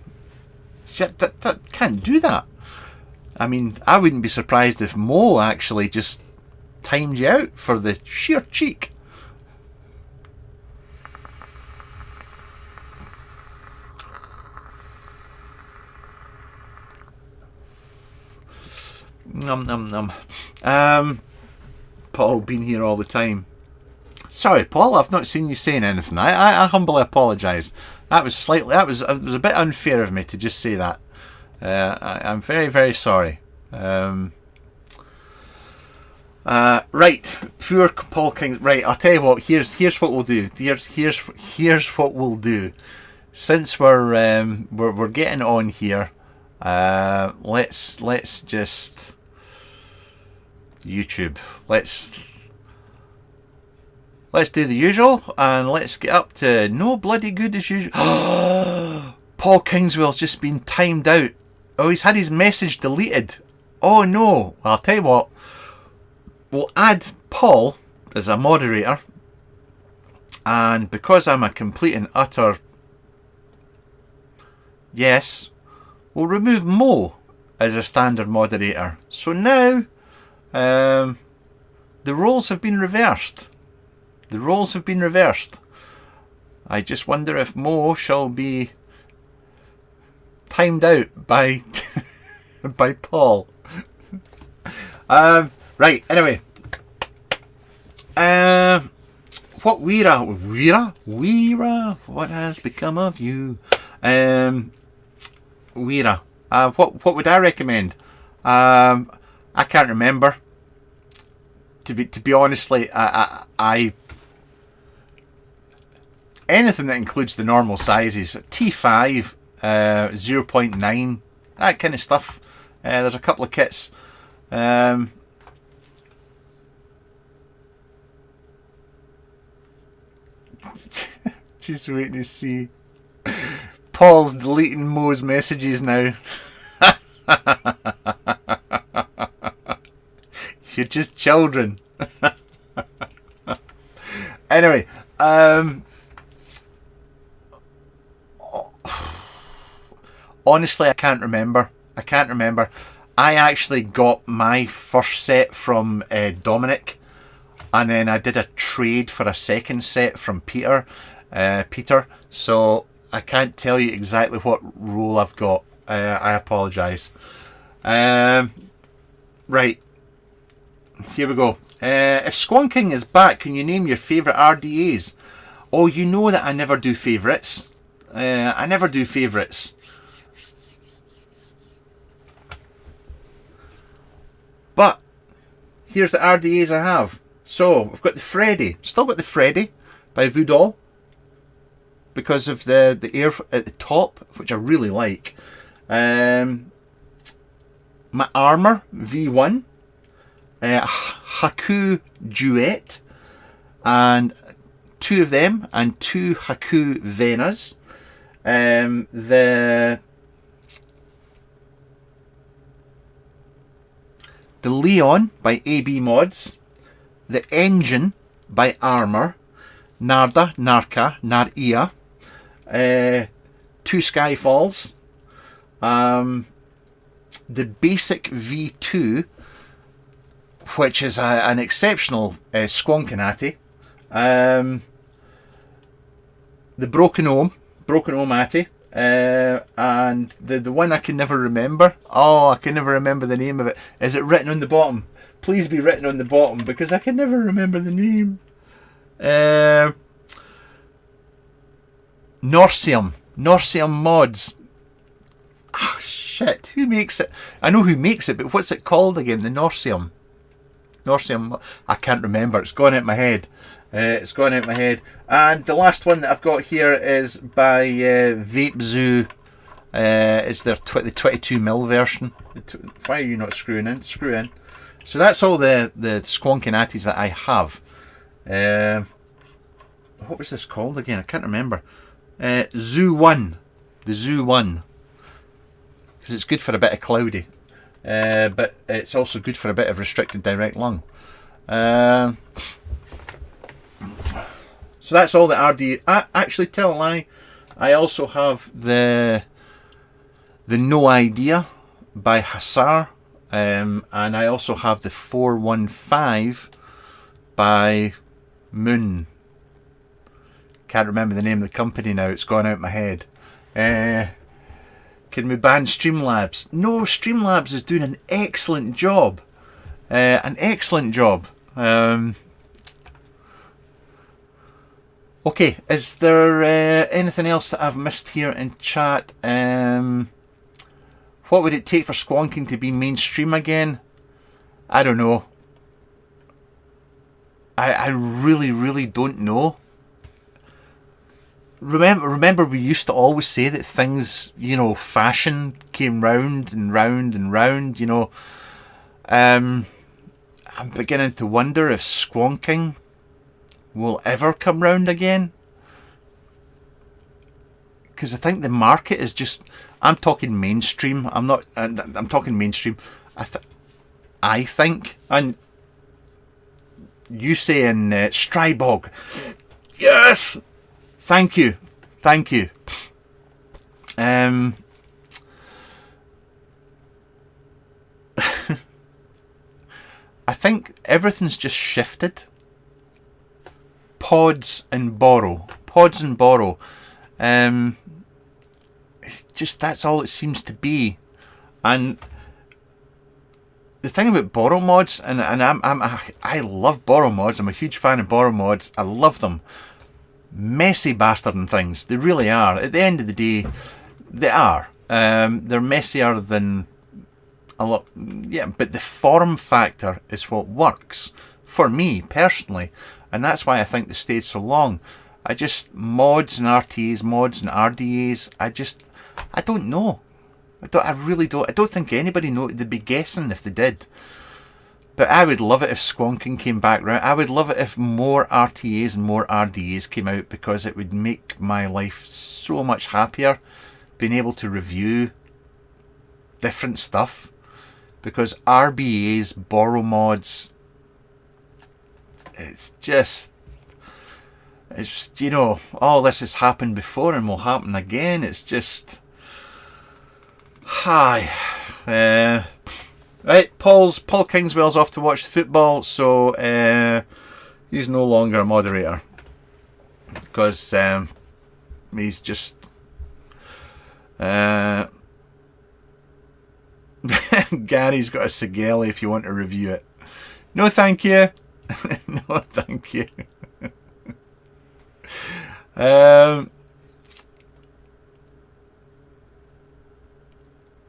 Shit, that can't do that. I mean, I wouldn't be surprised if Mo actually just timed you out for the sheer cheek. Paul been here all the time. Sorry, Paul, I've not seen you saying anything. I humbly apologise. It was a bit unfair of me to just say that. I'm very, very sorry. Right, pure Paul King. Right, I'll tell you what. Here's what we'll do. Here's what we'll do. Since we're getting on here, let's just YouTube. Let's do the usual, and let's get up to no bloody good as usual. Paul Kingswell's just been timed out. Oh, he's had his message deleted. Oh no. Well, I'll tell you what. We'll add Paul as a moderator, and because I'm a complete and utter yes, we'll remove Mo as a standard moderator. So now the roles have been reversed. The roles have been reversed. I just wonder if Mo shall be timed out by by Paul. Right, anyway. What Weira, what has become of you? Weira. What would I recommend? I can't remember. To be honestly, I anything that includes the normal sizes, T5, 0.9, that kind of stuff. There's a couple of kits. Just waiting to see. Paul's deleting Mo's messages now. You're just children. Anyway, honestly, I can't remember. I actually got my first set from Dominic, and then I did a trade for a second set from Peter. So I can't tell you exactly what roll I've got. I apologise. Right, here we go. If Squonking is back, can you name your favourite RDAs? Oh, you know that I never do favourites. I never do favourites. But here's the RDAs I have. So I've got the Freddy. Still got the Freddy by Voodoo, because of the air at the top, which I really like. My Armour V1, Haku Duet, and 2 of them, and 2 Haku Venas. The Leon by AB Mods, the Engine by Armour, Narda, Narka, Naria, 2 Skyfalls, the Basic V2, which is an exceptional Squonkinati, the Broken Ohm Atty, and the one I can never remember. Oh, I can never remember the name of it. Is it written on the bottom? Please be written on the bottom, because I can never remember the name. Norcium Mods. Ah, shit. Who makes it? I know who makes it, but what's it called again? The Norcium. I can't remember. It's gone out my head. And the last one that I've got here is by Vape Zoo. It's the 22mm version. Why are you not screwing in? Screw in. So that's all the Squonkinatties that I have. What was this called again? I can't remember. Zoo 1. The Zoo 1. Because it's good for a bit of cloudy. But it's also good for a bit of restricted direct lung. So that's all the RD. Actually, tell a lie. I also have the No Idea by Hussar, and I also have the 415 by Moon. Can't remember the name of the company now. It's gone out my head. Can we ban Streamlabs? No, Streamlabs is doing an excellent job. Okay, is there anything else that I've missed here in chat? What would it take for Squonking to be mainstream again? I don't know. I really don't know. Remember we used to always say that things, you know, fashion came round and round and round, you know. I'm beginning to wonder if Squonking will ever come round again, because I think the market is just, I'm talking mainstream, I'm talking mainstream. I think, and you saying Strybog, yes, thank you. I think everything's just shifted. Pods and borrow. It's just, that's all it seems to be. And the thing about borrow mods, and I love borrow mods. I'm a huge fan of borrow mods. I love them. Messy bastarding things. They really are. At the end of the day, they are. They're messier than a lot. Yeah, but the form factor is what works for me personally. And that's why I think they stayed so long. Mods and RTAs, mods and RDAs, I don't know. I really don't. I don't think anybody knows. They'd be guessing if they did. But I would love it if Squonking came back round. I would love it if more RTAs and more RDAs came out, because it would make my life so much happier being able to review different stuff. Because RBAs, borrow mods, it's just, you know, all this has happened before and will happen again. It's just, hi. Right, Paul Kingswell's off to watch the football, so he's no longer a moderator because he's just Gary's got a Sigelli if you want to review it. No, thank you. No, thank you.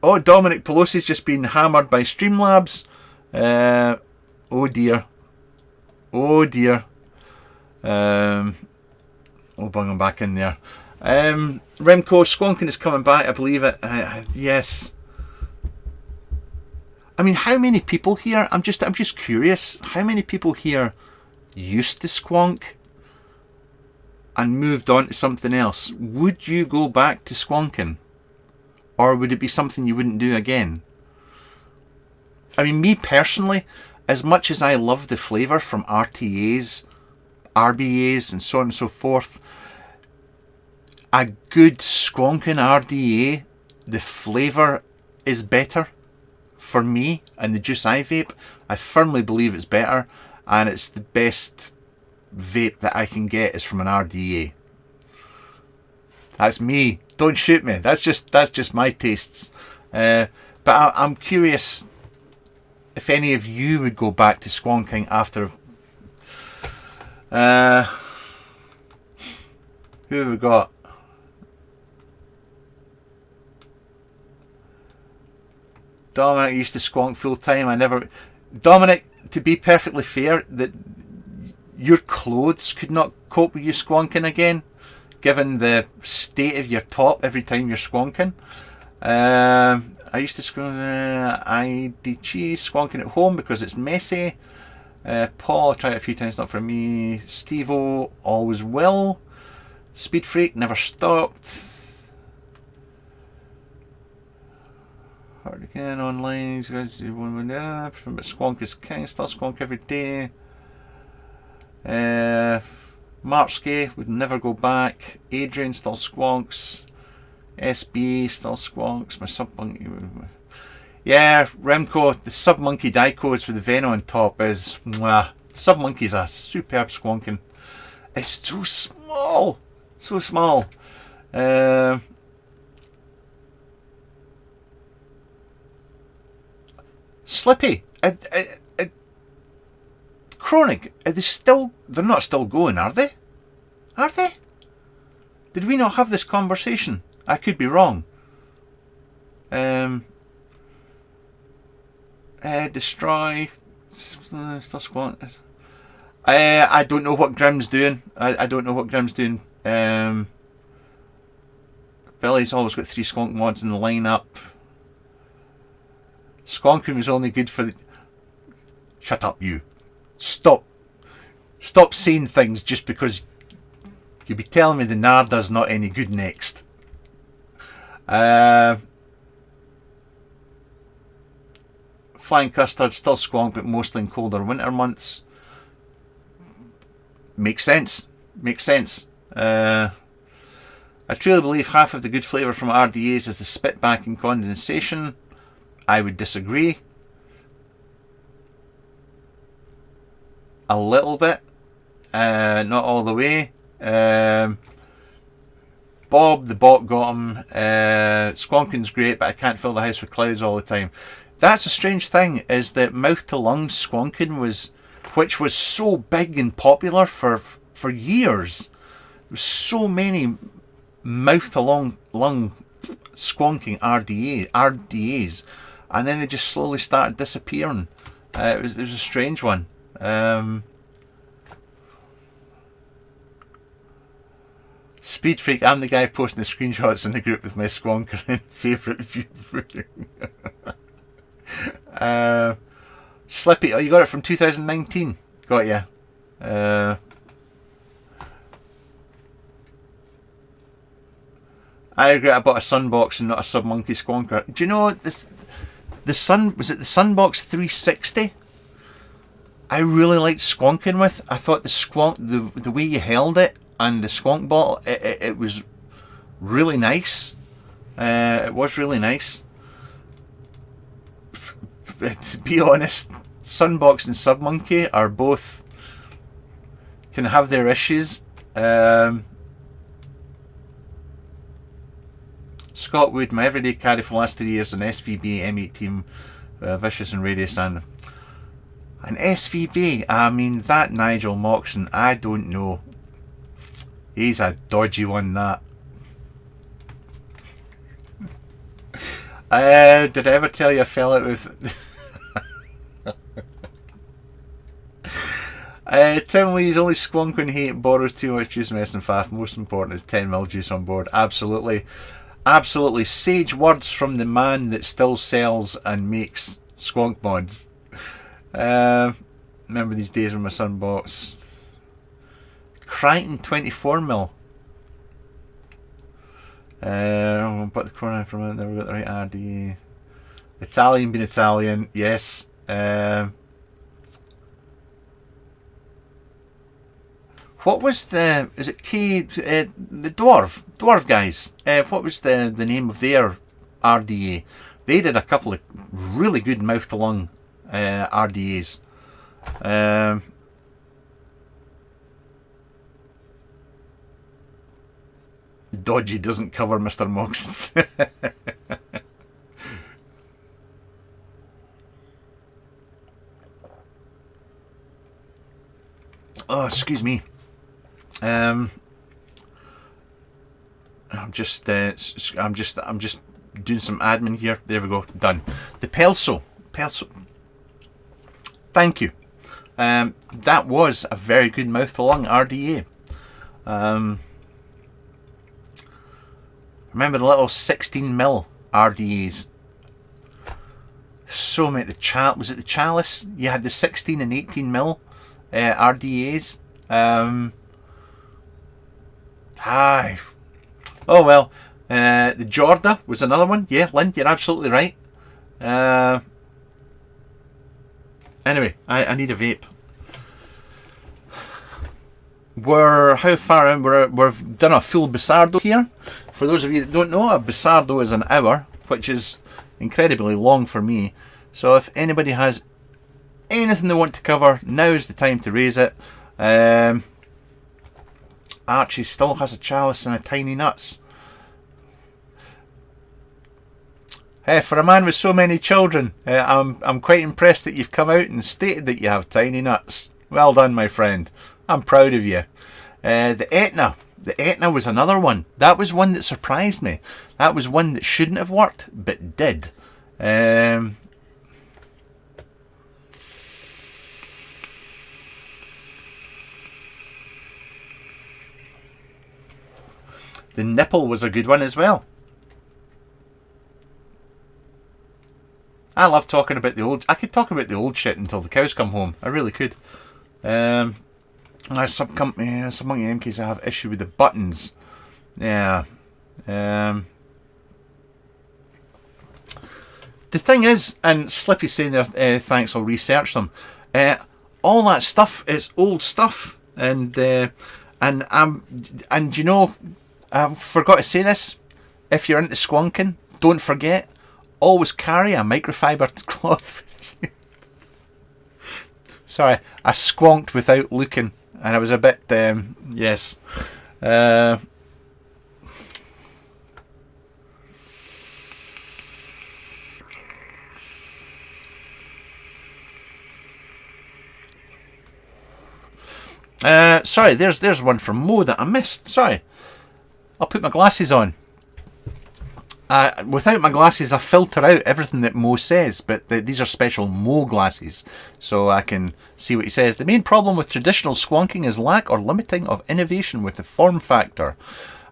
Oh, Dominic Pelosi's just been hammered by Streamlabs. Oh dear. Oh dear. I'll bring him back in there. Remco Squonking is coming back, I believe it. Yes. I mean, how many people here? I'm just curious. How many people here used to squonk and moved on to something else? Would you go back to squonking? Or would it be something you wouldn't do again? I mean, me personally, as much as I love the flavour from RTAs, RBAs and so on and so forth, a good squonking RDA, the flavour is better for me, and the juice I vape, I firmly believe it's better, and it's the best vape that I can get is from an RDA. That's me. Don't shoot me. That's just my tastes. But I'm curious if any of you would go back to squonking after. Who have we got? Dominic used to squonk full time. I never. Dominic, to be perfectly fair, that your clothes could not cope with you squonking again, given the state of your top every time you're squonking. I used to squonk IDG, squonking at home because it's messy. Paul, I tried it a few times, not for me. Steve-O, always will. Speed Freak, never stopped. Hard again online, these guys do one with that. But squonk is king, still squonk every day. Marksky would never go back. Adrian still squonks. SB still squonks. My sub monkey. Yeah, Remco, the sub monkey die codes with the Veno on top is mwah. Sub monkey's a superb squonking. It's too small. So small. Slippy. Chronic, are they still... They're not still going, are they? Are they? Did we not have this conversation? I could be wrong. Destroy... Still squat. I don't know what Grim's doing. I don't know what Grim's doing. Billy's always got 3 squonk mods in the lineup. Squonking was only good for the... Shut up, you. Stop saying things just because you'll be telling me the Narda's not any good next. Flying Custard, still squonk, but mostly in colder winter months. Makes sense. Makes sense. I truly believe half of the good flavour from RDAs is the spit back and condensation. I would disagree. A little bit. Not all the way. Bob, the bot, got him. Squonking's great, but I can't fill the house with clouds all the time. That's a strange thing, is that mouth to lung squonking was, which was so big and popular for years. There was so many mouth to lung squonking RDAs, and then they just slowly started disappearing. It was a strange one. Speed Freak, I'm the guy posting the screenshots in the group with my squonker and favourite view. Slippy, oh, you got it from 2019. Got ya. I regret I bought a Sunbox and not a Sub Monkey Squonker. Do you know this? The was it the Sunbox 360? I really liked squonking with. I thought the way you held it and the squonk bottle, it was really nice. It was really nice. to be honest, Sunbox and Submonkey are both can have their issues. Scott Wood, my everyday carry for the last 3 years, an SVB M18 Vicious and Radius, and an SVB. I mean, that Nigel Moxon, I don't know. He's a dodgy one, that. Did I ever tell you I fell out with... Tim Lee's only squonk when he borrows too much juice, messing faff. Most important is 10ml juice on board. Absolutely. Absolutely. Sage words from the man that still sells and makes squonk mods. Remember these days when my son bought Crichton 24ml. But the corner from it, never got the right RDA. Italian being Italian, yes. What was the, is it K, the Dwarf guys, what was the name of their RDA? They did a couple of really good mouth-to-lung RDAs. Dodgy doesn't cover Mr. Moxon. Oh, excuse me. I'm just doing some admin here. There we go. Done. The Pelso. Thank you. That was a very good mouth-to-lung RDA. Remember the little 16mm RDAs? So many. Was it the Chalice? You had the 16 and 18mm RDAs. Aye. Oh well. The Jorda was another one. Yeah, Lynn, you're absolutely right. Anyway, I need a vape. How far in? We've done a full Bissardo here. For those of you that don't know, a Bissardo is an hour, which is incredibly long for me. So if anybody has anything they want to cover, now is the time to raise it. Archie still has a Chalice and a Tiny Nuts. Hey, for a man with so many children, I'm quite impressed that you've come out and stated that you have Tiny Nuts. Well done, my friend. I'm proud of you. The Etna was another one. That was one that surprised me. That was one that shouldn't have worked, but did. The Nipple was a good one as well. I love talking about the old... I could talk about the old shit until the cows come home. I really could. Some MKs have issue with the buttons. Yeah. The thing is, and Slippy's saying there, thanks, I'll research them. All that stuff is old stuff, and you know, I forgot to say this. If you're into squonking, don't forget, always carry a microfiber cloth with you. Sorry, I squonked without looking, and I was a bit, yes. Sorry, there's one from Mo that I missed. Sorry. I'll put my glasses on. Without my glasses, I filter out everything that Mo says, but these are special Mo glasses, so I can see what he says. The main problem with traditional squonking is lack or limiting of innovation with the form factor.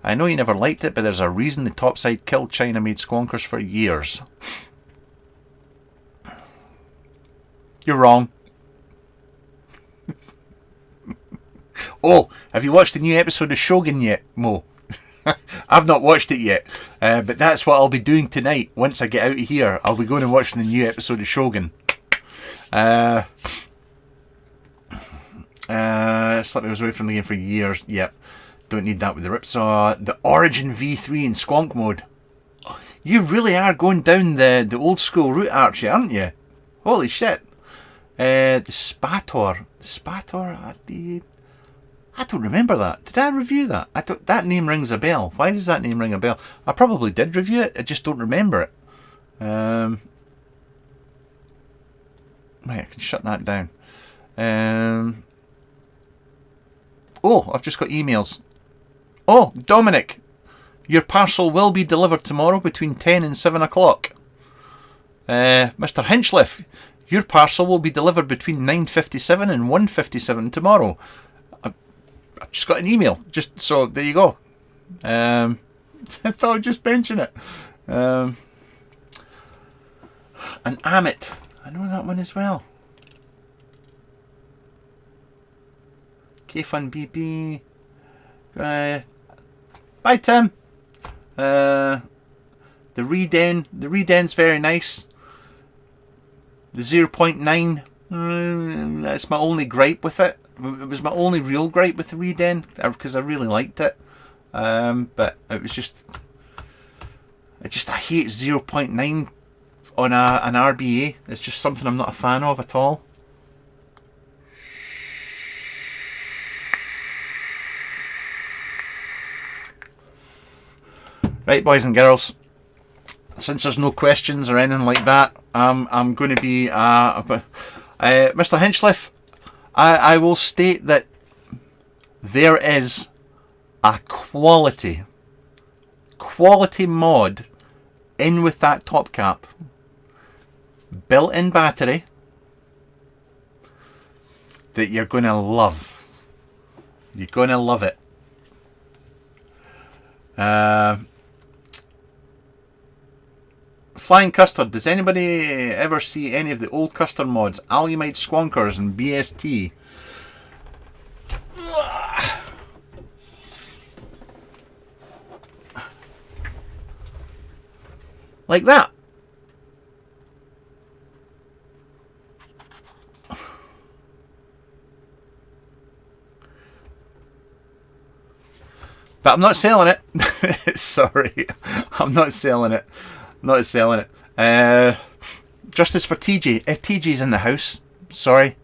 I know you never liked it, but there's a reason the topside killed China-made squonkers for years. You're wrong. Oh, have you watched the new episode of Shogun yet, Mo? I've not watched it yet, but that's what I'll be doing tonight. Once I get out of here, I'll be going and watching the new episode of Shogun. Slippy was away from the game for years. Yep, don't need that with the Ripsaw. The Origin V3 in squonk mode. You really are going down the old school route, Archie, aren't you? Holy shit. The Spator RDA. I don't remember that. Did I review that? That name rings a bell. Why does that name ring a bell? I probably did review it. I just don't remember it. Right, I can shut that down. Oh, I've just got emails. Oh, Dominic, your parcel will be delivered tomorrow between 10 and 7 o'clock. Mr. Hinchliff, your parcel will be delivered between 9:57 and 1:57 tomorrow. I've just got an email. Just so there you go. I thought I'd just mention it. And Amit, I know that one as well. K-Fun BB. Bye, Tim. The Reden's very nice. The 0.9, that's my only gripe with it. It was my only real gripe with the Reden, because I really liked it. But it was just, I hate 0.9 on an RBA. It's just something I'm not a fan of at all. Right, boys and girls, since there's no questions or anything like that, I'm going to be Mr. Hinchliff. I will state that there is a quality mod in with that top cap, built-in battery, that you're going to love. You're going to love it. Flying Custard, does anybody ever see any of the old custard mods, Alumite Squonkers and BST? Like that. But I'm not selling it. Sorry, I'm not selling it. Not selling it. Justice for TJ. TJ's in the house. Sorry.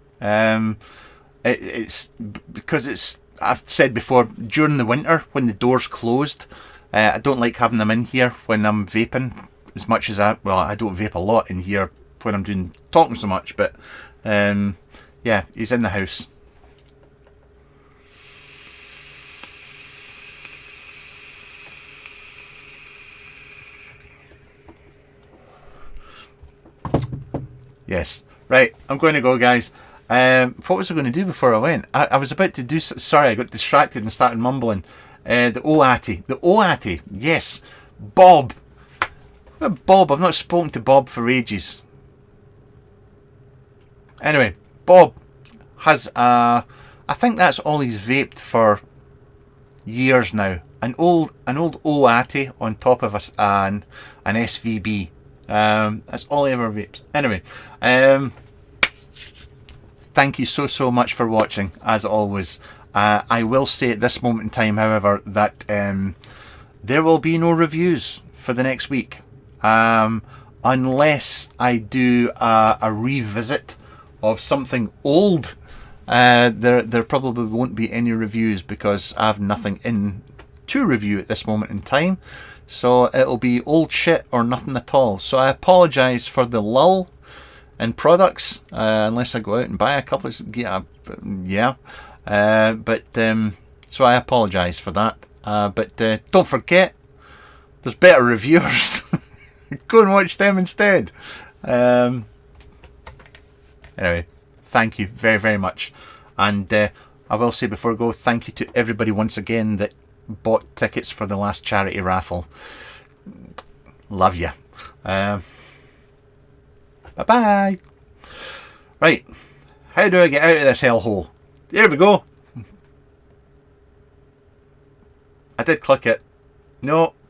It's because it's. I've said before, during the winter when the door's closed, I don't like having them in here when I'm vaping as much as I. Well, I don't vape a lot in here when I'm talking so much. But yeah, he's in the house. Yes. Right, I'm going to go, guys. What was I going to do before I went? I was about to do... Sorry, I got distracted and started mumbling. The OATI. The OATI. Yes. Bob. Bob. I've not spoken to Bob for ages. Anyway, Bob has... I think that's all he's vaped for years now. An old OATI on top of an SVB. That's all he ever vapes. Anyway, thank you so much for watching, as always. I will say at this moment in time, however, that there will be no reviews for the next week, unless I do a revisit of something old. There probably won't be any reviews because I have nothing in to review at this moment in time. So it'll be old shit or nothing at all. So I apologise for the lull in products, unless I go out and buy a couple of... Yeah. So I apologise for that. But don't forget, there's better reviewers. Go and watch them instead. Anyway, thank you very much. And I will say before I go, thank you to everybody once again that bought tickets for the last charity raffle. Love you. Bye bye. Right, how do I get out of this hellhole? There we go. I did click it. No,